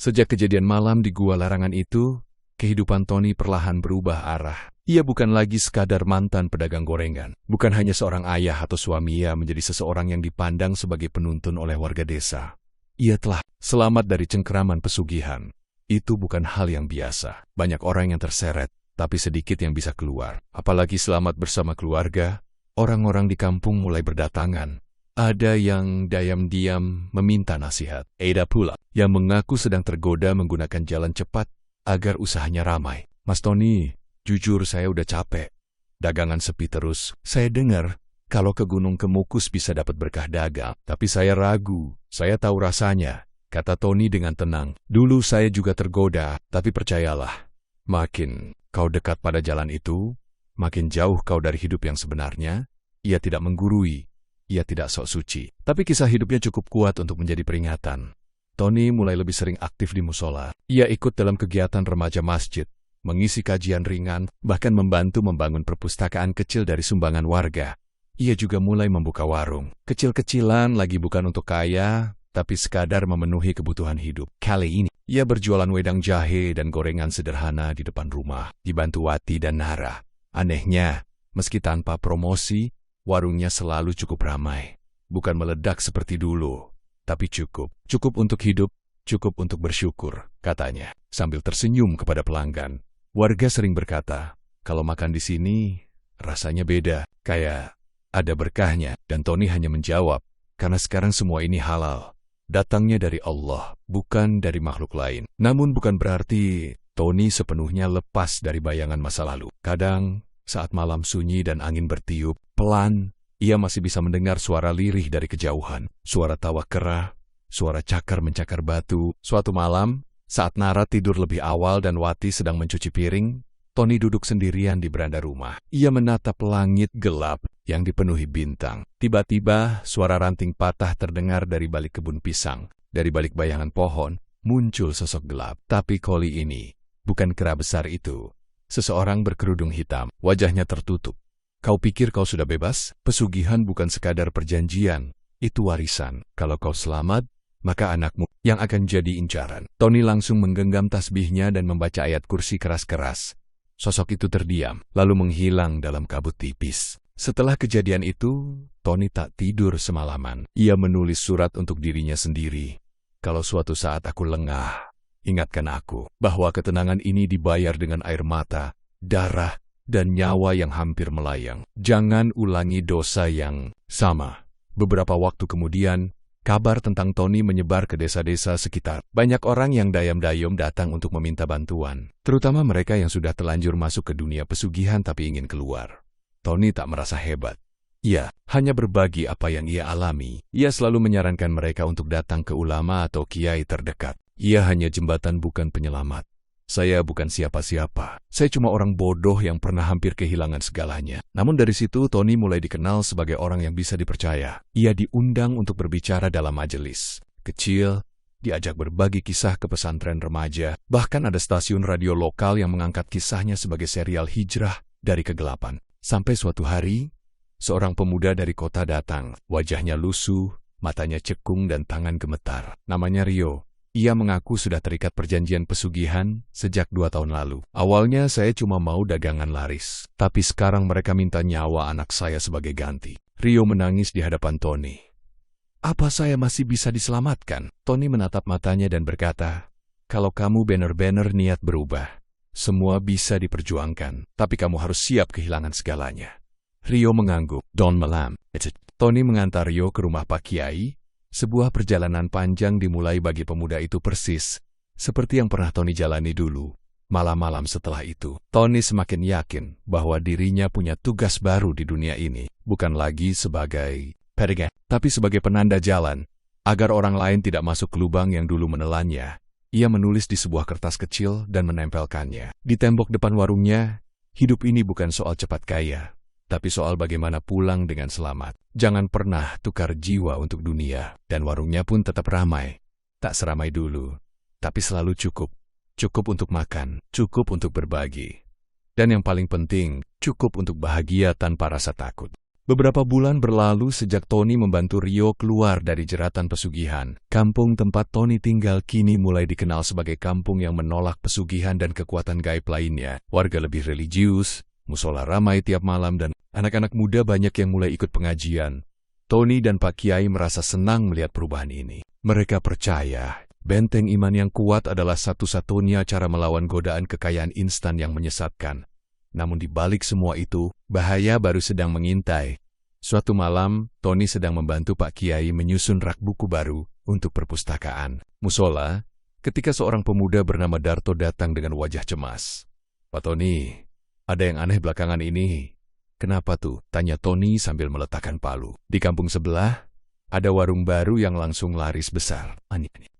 Sejak kejadian malam di gua larangan itu, kehidupan Tony perlahan berubah arah. Ia bukan lagi sekadar mantan pedagang gorengan. Bukan hanya seorang ayah atau suami, ia menjadi seseorang yang dipandang sebagai penuntun oleh warga desa. Ia telah selamat dari cengkeraman pesugihan. Itu bukan hal yang biasa. Banyak orang yang terseret, tapi sedikit yang bisa keluar. Apalagi selamat bersama keluarga, orang-orang di kampung mulai berdatangan. Ada yang diam-diam meminta nasihat. Ada pula yang mengaku sedang tergoda menggunakan jalan cepat agar usahanya ramai. Mas Tony, jujur saya udah capek. Dagangan sepi terus. Saya dengar kalau ke Gunung Kemukus bisa dapat berkah dagang. Tapi saya ragu. Saya tahu rasanya, kata Tony dengan tenang. Dulu saya juga tergoda, tapi percayalah. Makin kau dekat pada jalan itu, makin jauh kau dari hidup yang sebenarnya. Ia tidak menggurui. Ia tidak sok suci, tapi kisah hidupnya cukup kuat untuk menjadi peringatan. Tony mulai lebih sering aktif di musola. Ia ikut dalam kegiatan remaja masjid, mengisi kajian ringan, bahkan membantu membangun perpustakaan kecil dari sumbangan warga. Ia juga mulai membuka warung. Kecil-kecilan lagi, bukan untuk kaya, tapi sekadar memenuhi kebutuhan hidup. Kali ini, ia berjualan wedang jahe dan gorengan sederhana di depan rumah, dibantu Wati dan Nara. Anehnya, meski tanpa promosi, warungnya selalu cukup ramai. Bukan meledak seperti dulu, tapi cukup. Cukup untuk hidup, cukup untuk bersyukur, katanya, sambil tersenyum kepada pelanggan. Warga sering berkata, kalau makan di sini, rasanya beda, kayak ada berkahnya. Dan Tony hanya menjawab, karena sekarang semua ini halal. Datangnya dari Allah, bukan dari makhluk lain. Namun bukan berarti Tony sepenuhnya lepas dari bayangan masa lalu. Kadang, saat malam sunyi dan angin bertiup, pelan, ia masih bisa mendengar suara lirih dari kejauhan. Suara tawa kera, suara cakar mencakar batu. Suatu malam, saat Nara tidur lebih awal dan Wati sedang mencuci piring, Tony duduk sendirian di beranda rumah. Ia menatap langit gelap yang dipenuhi bintang. Tiba-tiba, suara ranting patah terdengar dari balik kebun pisang. Dari balik bayangan pohon, muncul sosok gelap. Tapi kali ini, bukan kera besar itu. Seseorang berkerudung hitam, wajahnya tertutup. Kau pikir kau sudah bebas? Pesugihan bukan sekadar perjanjian, itu warisan. Kalau kau selamat, maka anakmu yang akan jadi incaran. Tony langsung menggenggam tasbihnya dan membaca ayat kursi keras-keras. Sosok itu terdiam, lalu menghilang dalam kabut tipis. Setelah kejadian itu, Tony tak tidur semalaman. Ia menulis surat untuk dirinya sendiri. Kalau suatu saat aku lengah, ingatkan aku bahwa ketenangan ini dibayar dengan air mata, darah, dan nyawa yang hampir melayang. Jangan ulangi dosa yang sama. Beberapa waktu kemudian, kabar tentang Tony menyebar ke desa-desa sekitar. Banyak orang yang dayam-dayam datang untuk meminta bantuan, terutama mereka yang sudah terlanjur masuk ke dunia pesugihan tapi ingin keluar. Tony tak merasa hebat. Ia hanya berbagi apa yang ia alami. Ia selalu menyarankan mereka untuk datang ke ulama atau kiai terdekat. Ia hanya jembatan, bukan penyelamat. Saya bukan siapa-siapa. Saya cuma orang bodoh yang pernah hampir kehilangan segalanya. Namun dari situ, Tony mulai dikenal sebagai orang yang bisa dipercaya. Ia diundang untuk berbicara dalam majelis kecil, diajak berbagi kisah ke pesantren remaja. Bahkan ada stasiun radio lokal yang mengangkat kisahnya sebagai serial hijrah dari kegelapan. Sampai suatu hari, seorang pemuda dari kota datang. Wajahnya lusuh, matanya cekung dan tangan gemetar. Namanya Rio. Ia mengaku sudah terikat perjanjian pesugihan sejak 2 tahun lalu. Awalnya saya cuma mau dagangan laris, tapi sekarang mereka minta nyawa anak saya sebagai ganti. Rio menangis di hadapan Tony. Apa saya masih bisa diselamatkan? Tony menatap matanya dan berkata, kalau kamu benar-benar niat berubah, semua bisa diperjuangkan, tapi kamu harus siap kehilangan segalanya. Rio mengangguk. Don malam. Tony mengantar Rio ke rumah Pak Kiai. Sebuah perjalanan panjang dimulai bagi pemuda itu persis seperti yang pernah Tony jalani dulu. Malam-malam setelah itu, Tony semakin yakin bahwa dirinya punya tugas baru di dunia ini. Bukan lagi sebagai pedagang, tapi sebagai penanda jalan. Agar orang lain tidak masuk ke lubang yang dulu menelannya, ia menulis di sebuah kertas kecil dan menempelkannya di tembok depan warungnya. Hidup ini bukan soal cepat kaya, tapi soal bagaimana pulang dengan selamat. Jangan pernah tukar jiwa untuk dunia. Dan warungnya pun tetap ramai. Tak seramai dulu, tapi selalu cukup. Cukup untuk makan, cukup untuk berbagi. Dan yang paling penting, cukup untuk bahagia tanpa rasa takut. Beberapa bulan berlalu sejak Tony membantu Rio keluar dari jeratan pesugihan. Kampung tempat Tony tinggal kini mulai dikenal sebagai kampung yang menolak pesugihan dan kekuatan gaib lainnya. Warga lebih religius, musola ramai tiap malam, dan anak-anak muda banyak yang mulai ikut pengajian. Tony dan Pak Kiai merasa senang melihat perubahan ini. Mereka percaya benteng iman yang kuat adalah satu-satunya cara melawan godaan kekayaan instan yang menyesatkan. Namun di balik semua itu, bahaya baru sedang mengintai. Suatu malam, Tony sedang membantu Pak Kiai menyusun rak buku baru untuk perpustakaan musola, ketika seorang pemuda bernama Darto datang dengan wajah cemas. "Pak Tony, ada yang aneh belakangan ini." "Kenapa tuh?" tanya Tony sambil meletakkan palu. "Di kampung sebelah, ada warung baru yang langsung laris besar.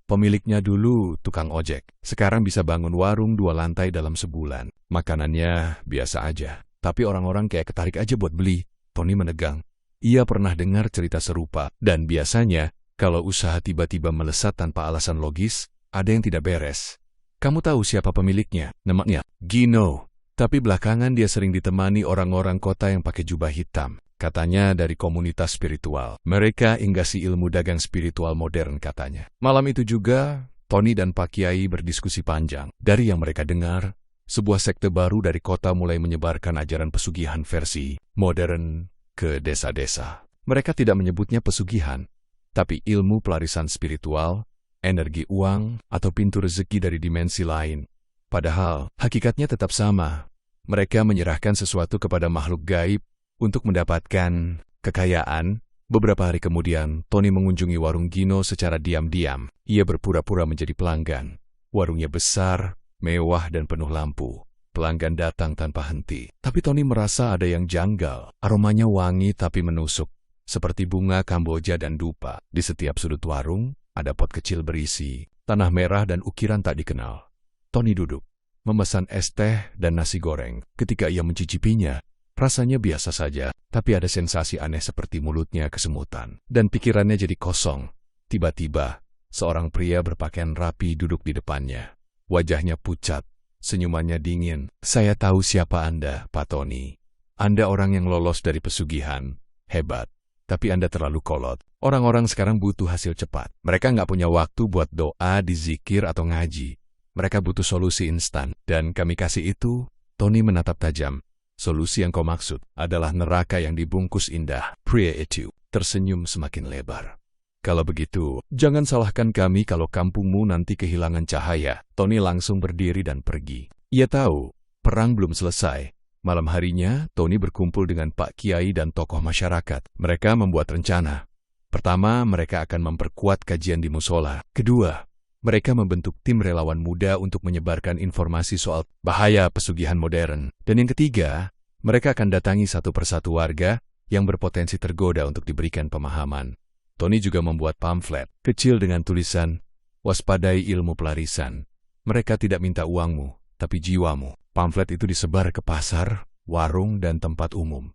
Pemiliknya dulu tukang ojek, sekarang bisa bangun warung 2 lantai dalam sebulan. Makanannya biasa aja, tapi orang-orang kayak ketarik aja buat beli." Tony menegang. Ia pernah dengar cerita serupa, dan biasanya, kalau usaha tiba-tiba melesat tanpa alasan logis, ada yang tidak beres. "Kamu tahu siapa pemiliknya?" "Namanya Gino. Tapi belakangan dia sering ditemani orang-orang kota yang pakai jubah hitam. Katanya dari komunitas spiritual. Mereka inggasi ilmu dagang spiritual modern katanya." Malam itu juga, Tony dan Pak Kiai berdiskusi panjang. Dari yang mereka dengar, sebuah sekte baru dari kota mulai menyebarkan ajaran pesugihan versi modern ke desa-desa. Mereka tidak menyebutnya pesugihan, tapi ilmu pelarisan spiritual, energi uang, atau pintu rezeki dari dimensi lain. Padahal, hakikatnya tetap sama. Mereka menyerahkan sesuatu kepada makhluk gaib untuk mendapatkan kekayaan. Beberapa hari kemudian, Tony mengunjungi warung Gino secara diam-diam. Ia berpura-pura menjadi pelanggan. Warungnya besar, mewah, dan penuh lampu. Pelanggan datang tanpa henti. Tapi Tony merasa ada yang janggal. Aromanya wangi tapi menusuk, seperti bunga kamboja dan dupa. Di setiap sudut warung, ada pot kecil berisi tanah merah dan ukiran tak dikenal. Tony duduk, memesan es teh dan nasi goreng. Ketika ia mencicipinya, rasanya biasa saja, tapi ada sensasi aneh seperti mulutnya kesemutan. Dan pikirannya jadi kosong. Tiba-tiba, seorang pria berpakaian rapi duduk di depannya. Wajahnya pucat, senyumannya dingin. "Saya tahu siapa Anda, Pak Tony. Anda orang yang lolos dari pesugihan. Hebat. Tapi Anda terlalu kolot. Orang-orang sekarang butuh hasil cepat. Mereka nggak punya waktu buat doa, dizikir, atau ngaji. Mereka butuh solusi instan. Dan kami kasih itu." Tony menatap tajam. "Solusi yang kau maksud adalah neraka yang dibungkus indah." Pria itu tersenyum semakin lebar. "Kalau begitu, jangan salahkan kami kalau kampungmu nanti kehilangan cahaya." Tony langsung berdiri dan pergi. Ia tahu, perang belum selesai. Malam harinya, Tony berkumpul dengan Pak Kiai dan tokoh masyarakat. Mereka membuat rencana. Pertama, mereka akan memperkuat kajian di musola. Kedua, mereka membentuk tim relawan muda untuk menyebarkan informasi soal bahaya pesugihan modern. Dan yang ketiga, mereka akan datangi satu persatu warga yang berpotensi tergoda untuk diberikan pemahaman. Tony juga membuat pamflet kecil dengan tulisan, "Waspadai ilmu pelarisan. Mereka tidak minta uangmu, tapi jiwamu." Pamflet itu disebar ke pasar, warung, dan tempat umum.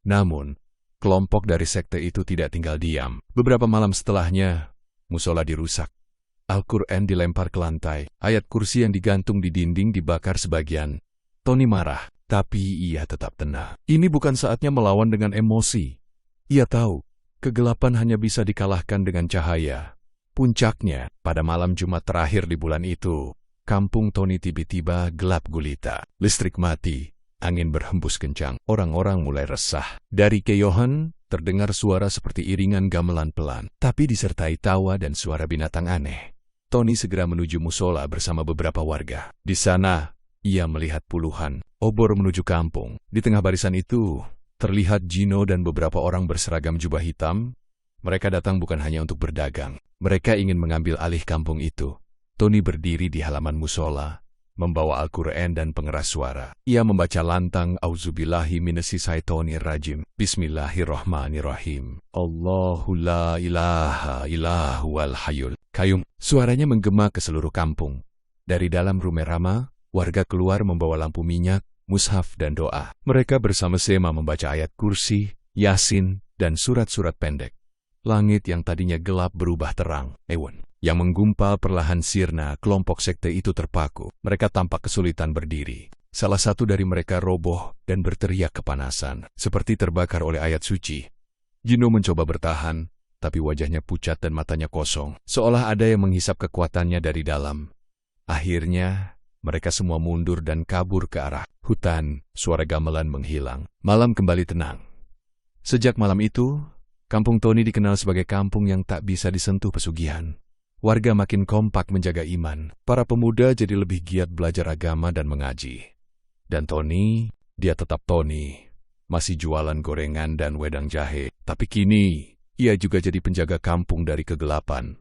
Namun, kelompok dari sekte itu tidak tinggal diam. Beberapa malam setelahnya, musola dirusak. Al-Quran dilempar ke lantai, ayat kursi yang digantung di dinding dibakar sebagian. Tony marah, tapi ia tetap tenang. Ini bukan saatnya melawan dengan emosi. Ia tahu, kegelapan hanya bisa dikalahkan dengan cahaya. Puncaknya, pada malam Jumat terakhir di bulan itu, kampung Tony tiba-tiba gelap gulita. Listrik mati, angin berhembus kencang, orang-orang mulai resah. Dari keyohan, terdengar suara seperti iringan gamelan pelan, tapi disertai tawa dan suara binatang aneh. Tony segera menuju musola bersama beberapa warga. Di sana, ia melihat puluhan obor menuju kampung. Di tengah barisan itu, terlihat Gino dan beberapa orang berseragam jubah hitam. Mereka datang bukan hanya untuk berdagang. Mereka ingin mengambil alih kampung itu. Tony berdiri di halaman musola, membawa Al-Quran dan pengeras suara. Ia membaca lantang, "Auzubillahi minasyaitonir rajim. Bismillahirrahmanirrahim. Allahu la ilaha illa huwal hayyul qayyum." Suaranya menggema ke seluruh kampung. Dari dalam rumah Rama, warga keluar membawa lampu minyak, mushaf, dan doa. Mereka bersama-sama membaca ayat kursi, Yasin, dan surat-surat pendek. Langit yang tadinya gelap berubah terang. Yang menggumpal perlahan sirna, kelompok sekte itu terpaku. Mereka tampak kesulitan berdiri. Salah satu dari mereka roboh dan berteriak kepanasan, seperti terbakar oleh ayat suci. Gino mencoba bertahan, tapi wajahnya pucat dan matanya kosong, seolah ada yang menghisap kekuatannya dari dalam. Akhirnya, mereka semua mundur dan kabur ke arah hutan. Suara gamelan menghilang. Malam kembali tenang. Sejak malam itu, kampung Tony dikenal sebagai kampung yang tak bisa disentuh pesugihan. Warga makin kompak menjaga iman. Para pemuda jadi lebih giat belajar agama dan mengaji. Dan Tony, dia tetap Tony. Masih jualan gorengan dan wedang jahe. Tapi kini, ia juga jadi penjaga kampung dari kegelapan.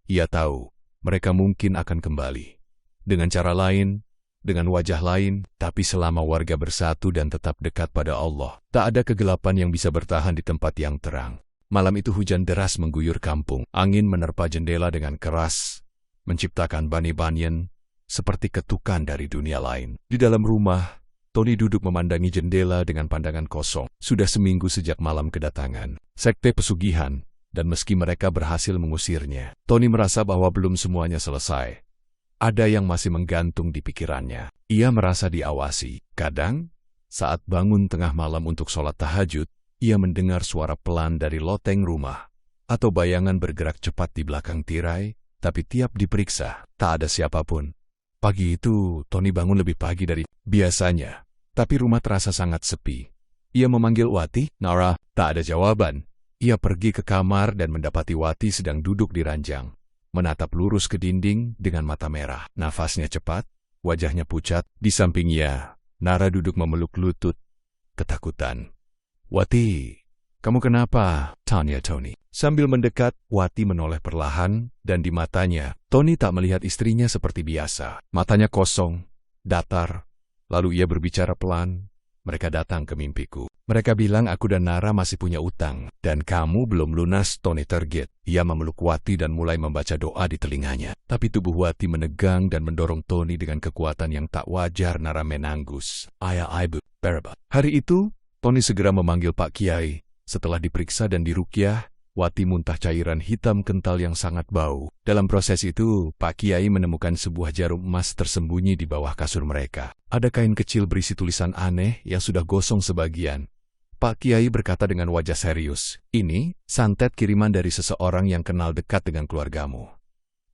Ia tahu, mereka mungkin akan kembali. Dengan cara lain, dengan wajah lain, tapi selama warga bersatu dan tetap dekat pada Allah, tak ada kegelapan yang bisa bertahan di tempat yang terang. Malam itu hujan deras mengguyur kampung. Angin menerpa jendela dengan keras, menciptakan bani-banian seperti ketukan dari dunia lain. Di dalam rumah, Tony duduk memandangi jendela dengan pandangan kosong. Sudah seminggu sejak malam kedatangan sekte pesugihan, dan meski mereka berhasil mengusirnya, Tony merasa bahwa belum semuanya selesai. Ada yang masih menggantung di pikirannya. Ia merasa diawasi. Kadang, saat bangun tengah malam untuk sholat tahajud, ia mendengar suara pelan dari loteng rumah, atau bayangan bergerak cepat di belakang tirai, tapi tiap diperiksa, tak ada siapapun. Pagi itu, Tony bangun lebih pagi dari biasanya, tapi rumah terasa sangat sepi. Ia memanggil Wati, Nara, tak ada jawaban. Ia pergi ke kamar dan mendapati Wati sedang duduk di ranjang, menatap lurus ke dinding dengan mata merah. Nafasnya cepat, wajahnya pucat. Di sampingnya, Nara duduk memeluk lutut, ketakutan. Wati, kamu kenapa? Tanya Tony. Sambil mendekat, Wati menoleh perlahan, dan di matanya, Tony tak melihat istrinya seperti biasa. Matanya kosong, datar, lalu ia berbicara pelan. Mereka datang ke mimpiku. Mereka bilang aku dan Nara masih punya utang, dan kamu belum lunas. Tony terget. Ia memeluk Wati dan mulai membaca doa di telinganya. Tapi tubuh Wati menegang dan mendorong Tony dengan kekuatan yang tak wajar. Nara menanggus. Ayah Ibu, Beraba. Hari itu, Tony segera memanggil Pak Kiai. Setelah diperiksa dan diruqyah, Wati muntah cairan hitam kental yang sangat bau. Dalam proses itu, Pak Kiai menemukan sebuah jarum emas tersembunyi di bawah kasur mereka. Ada kain kecil berisi tulisan aneh yang sudah gosong sebagian. Pak Kiai berkata dengan wajah serius, "Ini santet kiriman dari seseorang yang kenal dekat dengan keluargamu.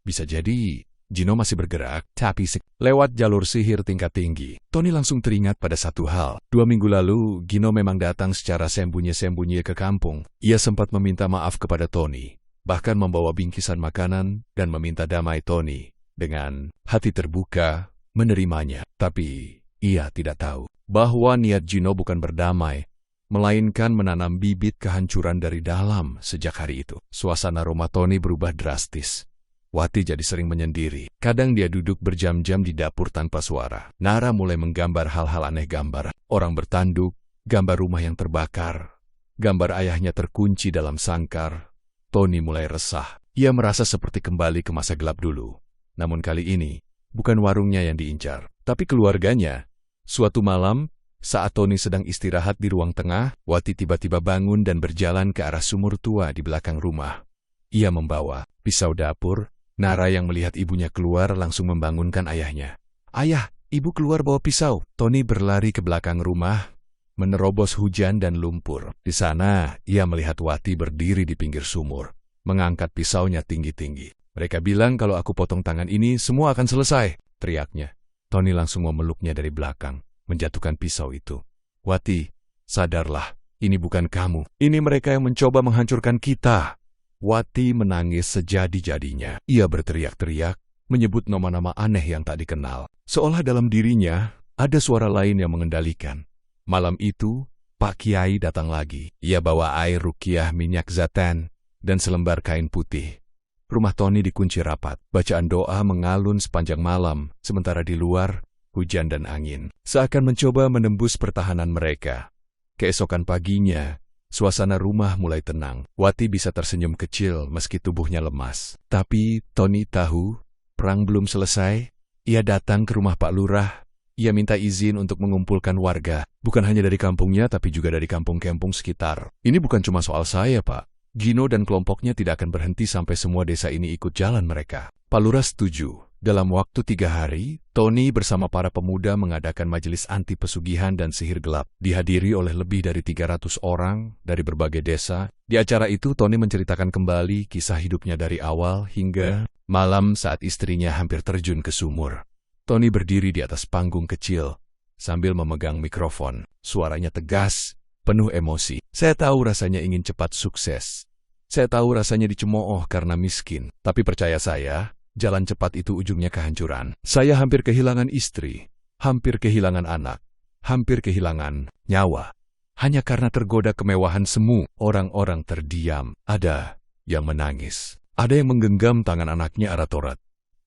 Bisa jadi Gino masih bergerak, tapi lewat jalur sihir tingkat tinggi." Tony langsung teringat pada satu hal. 2 minggu lalu, Gino memang datang secara sembunyi-sembunyi ke kampung. Ia sempat meminta maaf kepada Tony, bahkan membawa bingkisan makanan dan meminta damai. Tony, dengan hati terbuka, menerimanya. Tapi, ia tidak tahu bahwa niat Gino bukan berdamai, melainkan menanam bibit kehancuran dari dalam. Sejak hari itu, suasana rumah Tony berubah drastis. Wati jadi sering menyendiri. Kadang dia duduk berjam-jam di dapur tanpa suara. Nara mulai menggambar hal-hal aneh, gambar orang bertanduk, gambar rumah yang terbakar, gambar ayahnya terkunci dalam sangkar. Tony mulai resah. Ia merasa seperti kembali ke masa gelap dulu. Namun kali ini, bukan warungnya yang diincar, tapi keluarganya. Suatu malam, saat Tony sedang istirahat di ruang tengah, Wati tiba-tiba bangun dan berjalan ke arah sumur tua di belakang rumah. Ia membawa pisau dapur. Nara yang melihat ibunya keluar langsung membangunkan ayahnya. "Ayah, ibu keluar bawa pisau." Tony berlari ke belakang rumah, menerobos hujan dan lumpur. Di sana, ia melihat Wati berdiri di pinggir sumur, mengangkat pisaunya tinggi-tinggi. "Mereka bilang kalau aku potong tangan ini, semua akan selesai," teriaknya. Tony langsung memeluknya dari belakang, menjatuhkan pisau itu. "Wati, sadarlah, ini bukan kamu. Ini mereka yang mencoba menghancurkan kita." Wati menangis sejadi-jadinya. Ia berteriak-teriak, menyebut nama-nama aneh yang tak dikenal. Seolah dalam dirinya, ada suara lain yang mengendalikan. Malam itu, Pak Kiai datang lagi. Ia bawa air ruqyah minyak zatan dan selembar kain putih. Rumah Tony dikunci rapat. Bacaan doa mengalun sepanjang malam, sementara di luar, hujan dan angin seakan mencoba menembus pertahanan mereka. Keesokan paginya, suasana rumah mulai tenang. Wati bisa tersenyum kecil meski tubuhnya lemas. Tapi Tony tahu, perang belum selesai. Ia datang ke rumah Pak Lurah. Ia minta izin untuk mengumpulkan warga. Bukan hanya dari kampungnya, tapi juga dari kampung-kampung sekitar. "Ini bukan cuma soal saya, Pak. Gino dan kelompoknya tidak akan berhenti sampai semua desa ini ikut jalan mereka." Pak Lurah setuju. Dalam waktu 3 hari, Tony bersama para pemuda mengadakan majelis anti pesugihan dan sihir gelap. Dihadiri oleh lebih dari 300 orang dari berbagai desa. Di acara itu, Tony menceritakan kembali kisah hidupnya dari awal hingga malam saat istrinya hampir terjun ke sumur. Tony berdiri di atas panggung kecil sambil memegang mikrofon. Suaranya tegas, penuh emosi. Saya tahu rasanya ingin cepat sukses. Saya tahu rasanya dicemooh karena miskin. Tapi percaya saya, jalan cepat itu ujungnya kehancuran. Saya hampir kehilangan istri, hampir kehilangan anak, hampir kehilangan nyawa. Hanya karena tergoda kemewahan semu, orang-orang terdiam. Ada yang menangis. Ada yang menggenggam tangan anaknya Aratorat.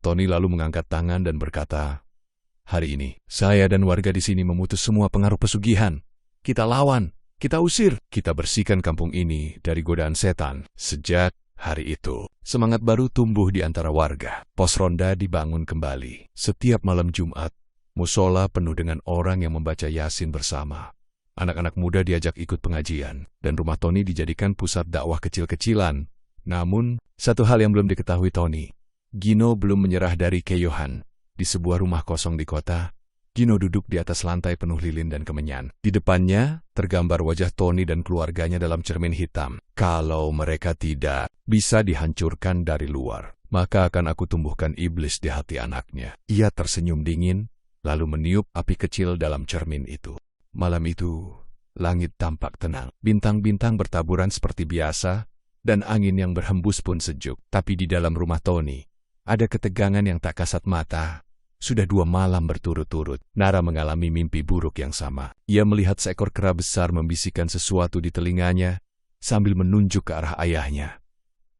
Tony lalu mengangkat tangan dan berkata, "Hari ini, saya dan warga di sini memutus semua pengaruh pesugihan. Kita lawan, kita usir, kita bersihkan kampung ini dari godaan setan." Sejak hari itu, semangat baru tumbuh di antara warga. Pos ronda dibangun kembali. Setiap malam Jumat, musola penuh dengan orang yang membaca Yasin bersama. Anak-anak muda diajak ikut pengajian, dan rumah Tony dijadikan pusat dakwah kecil-kecilan. Namun, satu hal yang belum diketahui Tony, Gino belum menyerah dari keyohan. Di sebuah rumah kosong di kota, Gino duduk di atas lantai penuh lilin dan kemenyan. Di depannya, tergambar wajah Tony dan keluarganya dalam cermin hitam. Kalau mereka tidak bisa dihancurkan dari luar, maka akan aku tumbuhkan iblis di hati anaknya. Ia tersenyum dingin, lalu meniup api kecil dalam cermin itu. Malam itu, langit tampak tenang. Bintang-bintang bertaburan seperti biasa, dan angin yang berhembus pun sejuk. Tapi di dalam rumah Tony, ada ketegangan yang tak kasat mata. Sudah 2 malam berturut-turut, Nara mengalami mimpi buruk yang sama. Ia melihat seekor kera besar membisikkan sesuatu di telinganya sambil menunjuk ke arah ayahnya.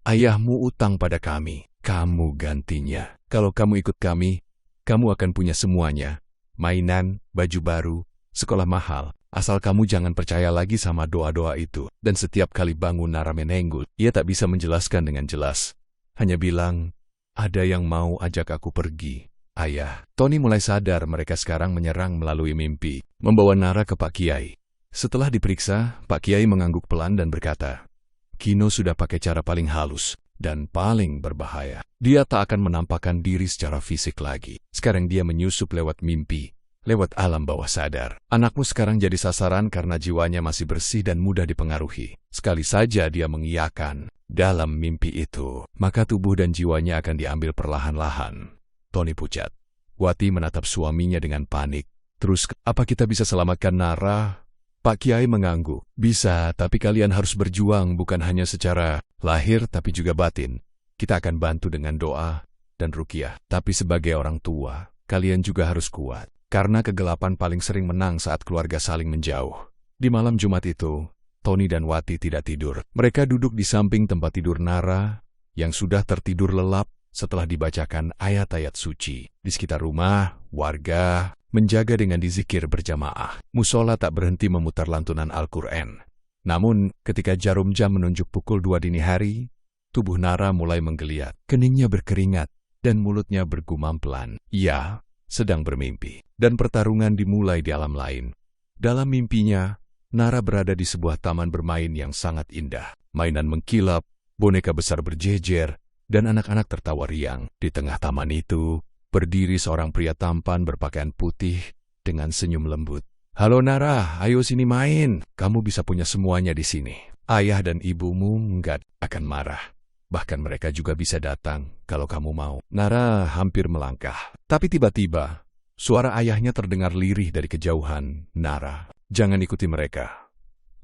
"Ayahmu utang pada kami, kamu gantinya. Kalau kamu ikut kami, kamu akan punya semuanya. Mainan, baju baru, sekolah mahal. Asal kamu jangan percaya lagi sama doa-doa itu." Dan setiap kali bangun Nara menenggul. Ia tak bisa menjelaskan dengan jelas. Hanya bilang, "Ada yang mau ajak aku pergi, Ayah." Tony mulai sadar mereka sekarang menyerang melalui mimpi, membawa Nara ke Pak Kiai. Setelah diperiksa, Pak Kiai mengangguk pelan dan berkata, "Gino sudah pakai cara paling halus dan paling berbahaya. Dia tak akan menampakkan diri secara fisik lagi. Sekarang dia menyusup lewat mimpi, lewat alam bawah sadar. Anakmu sekarang jadi sasaran karena jiwanya masih bersih dan mudah dipengaruhi. Sekali saja dia mengiyakan dalam mimpi itu, maka tubuh dan jiwanya akan diambil perlahan-lahan." Tony pucat. Wati menatap suaminya dengan panik. "Terus, apa kita bisa selamatkan Nara?" Pak Kiai mengangguk. "Bisa, tapi kalian harus berjuang bukan hanya secara lahir tapi juga batin. Kita akan bantu dengan doa dan ruqyah. Tapi sebagai orang tua, kalian juga harus kuat. Karena kegelapan paling sering menang saat keluarga saling menjauh." Di malam Jumat itu, Tony dan Wati tidak tidur. Mereka duduk di samping tempat tidur Nara yang sudah tertidur lelap setelah dibacakan ayat-ayat suci. Di sekitar rumah, warga menjaga dengan dizikir berjamaah. Musola tak berhenti memutar lantunan Al-Quran. Namun, ketika jarum jam menunjuk pukul 2 dini hari, tubuh Nara mulai menggeliat. Keningnya berkeringat dan mulutnya bergumam pelan. Ia sedang bermimpi. Dan pertarungan dimulai di alam lain. Dalam mimpinya, Nara berada di sebuah taman bermain yang sangat indah. Mainan mengkilap, boneka besar berjejer, dan anak-anak tertawa riang. Di tengah taman itu, berdiri seorang pria tampan berpakaian putih dengan senyum lembut. "Halo Nara, ayo sini main. Kamu bisa punya semuanya di sini. Ayah dan ibumu nggak akan marah. Bahkan mereka juga bisa datang kalau kamu mau." Nara hampir melangkah. Tapi tiba-tiba, suara ayahnya terdengar lirih dari kejauhan. "Nara, jangan ikuti mereka.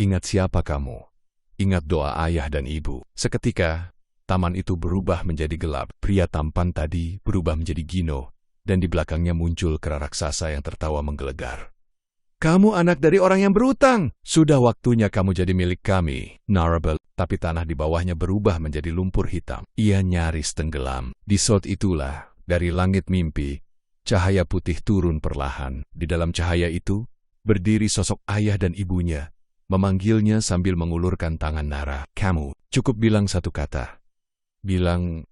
Ingat siapa kamu. Ingat doa ayah dan ibu." Seketika, taman itu berubah menjadi gelap. Pria tampan tadi berubah menjadi Gino, dan di belakangnya muncul kera raksasa yang tertawa menggelegar. "Kamu anak dari orang yang berutang. Sudah waktunya kamu jadi milik kami." Nara tapi tanah di bawahnya berubah menjadi lumpur hitam. Ia nyaris tenggelam. Di saat itulah, dari langit mimpi, cahaya putih turun perlahan. Di dalam cahaya itu, berdiri sosok ayah dan ibunya, memanggilnya sambil mengulurkan tangan Nara. "Kamu, cukup bilang satu kata. Bilang,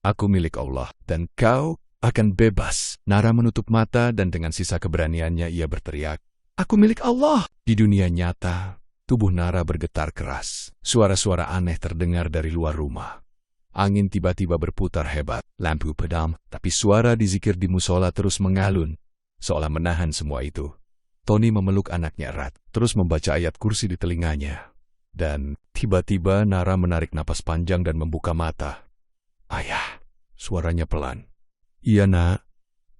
aku milik Allah, dan kau akan bebas." Nara menutup mata dan dengan sisa keberaniannya ia berteriak, "Aku milik Allah." Di dunia nyata, tubuh Nara bergetar keras. Suara-suara aneh terdengar dari luar rumah. Angin tiba-tiba berputar hebat, lampu padam, tapi suara dizikir di musola terus mengalun, seolah menahan semua itu. Tony memeluk anaknya erat, terus membaca ayat kursi di telinganya. Dan tiba-tiba Nara menarik napas panjang dan membuka mata. Ayah, suaranya pelan. Iya nak,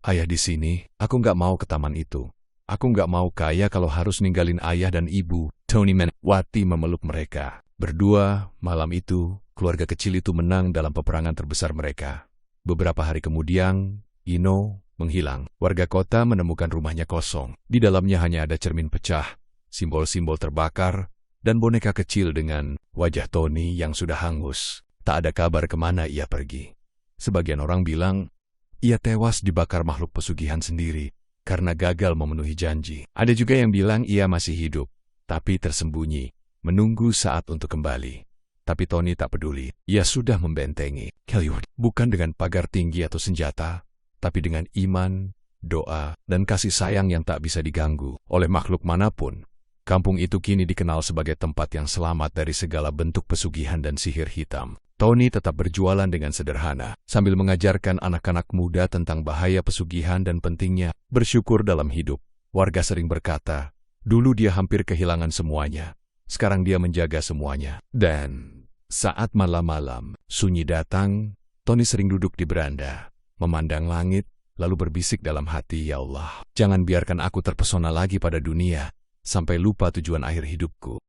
ayah di sini, aku nggak mau ke taman itu. Aku nggak mau kaya kalau harus ninggalin ayah dan ibu. Tony Wati memeluk mereka. Berdua, malam itu, keluarga kecil itu menang dalam peperangan terbesar mereka. Beberapa hari kemudian, Ino menghilang. Warga kota menemukan rumahnya kosong. Di dalamnya hanya ada cermin pecah, simbol-simbol terbakar, dan boneka kecil dengan wajah Tony yang sudah hangus. Tak ada kabar kemana ia pergi. Sebagian orang bilang, ia tewas dibakar makhluk pesugihan sendiri karena gagal memenuhi janji. Ada juga yang bilang ia masih hidup, tapi tersembunyi, menunggu saat untuk kembali. Tapi Tony tak peduli. Ia sudah membentengi Kellywood, bukan dengan pagar tinggi atau senjata, tapi dengan iman, doa, dan kasih sayang yang tak bisa diganggu oleh makhluk manapun. Kampung itu kini dikenal sebagai tempat yang selamat dari segala bentuk pesugihan dan sihir hitam. Tony tetap berjualan dengan sederhana, sambil mengajarkan anak-anak muda tentang bahaya pesugihan dan pentingnya bersyukur dalam hidup. Warga sering berkata, dulu dia hampir kehilangan semuanya. Sekarang dia menjaga semuanya. Dan saat malam-malam sunyi datang, Tony sering duduk di beranda, memandang langit, lalu berbisik dalam hati, "Ya Allah, jangan biarkan aku terpesona lagi pada dunia, sampai lupa tujuan akhir hidupku."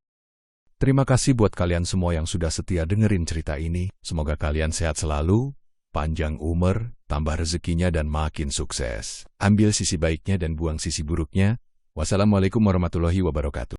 Terima kasih buat kalian semua yang sudah setia dengerin cerita ini. Semoga kalian sehat selalu, panjang umur, tambah rezekinya, dan makin sukses. Ambil sisi baiknya dan buang sisi buruknya. Wassalamualaikum warahmatullahi wabarakatuh.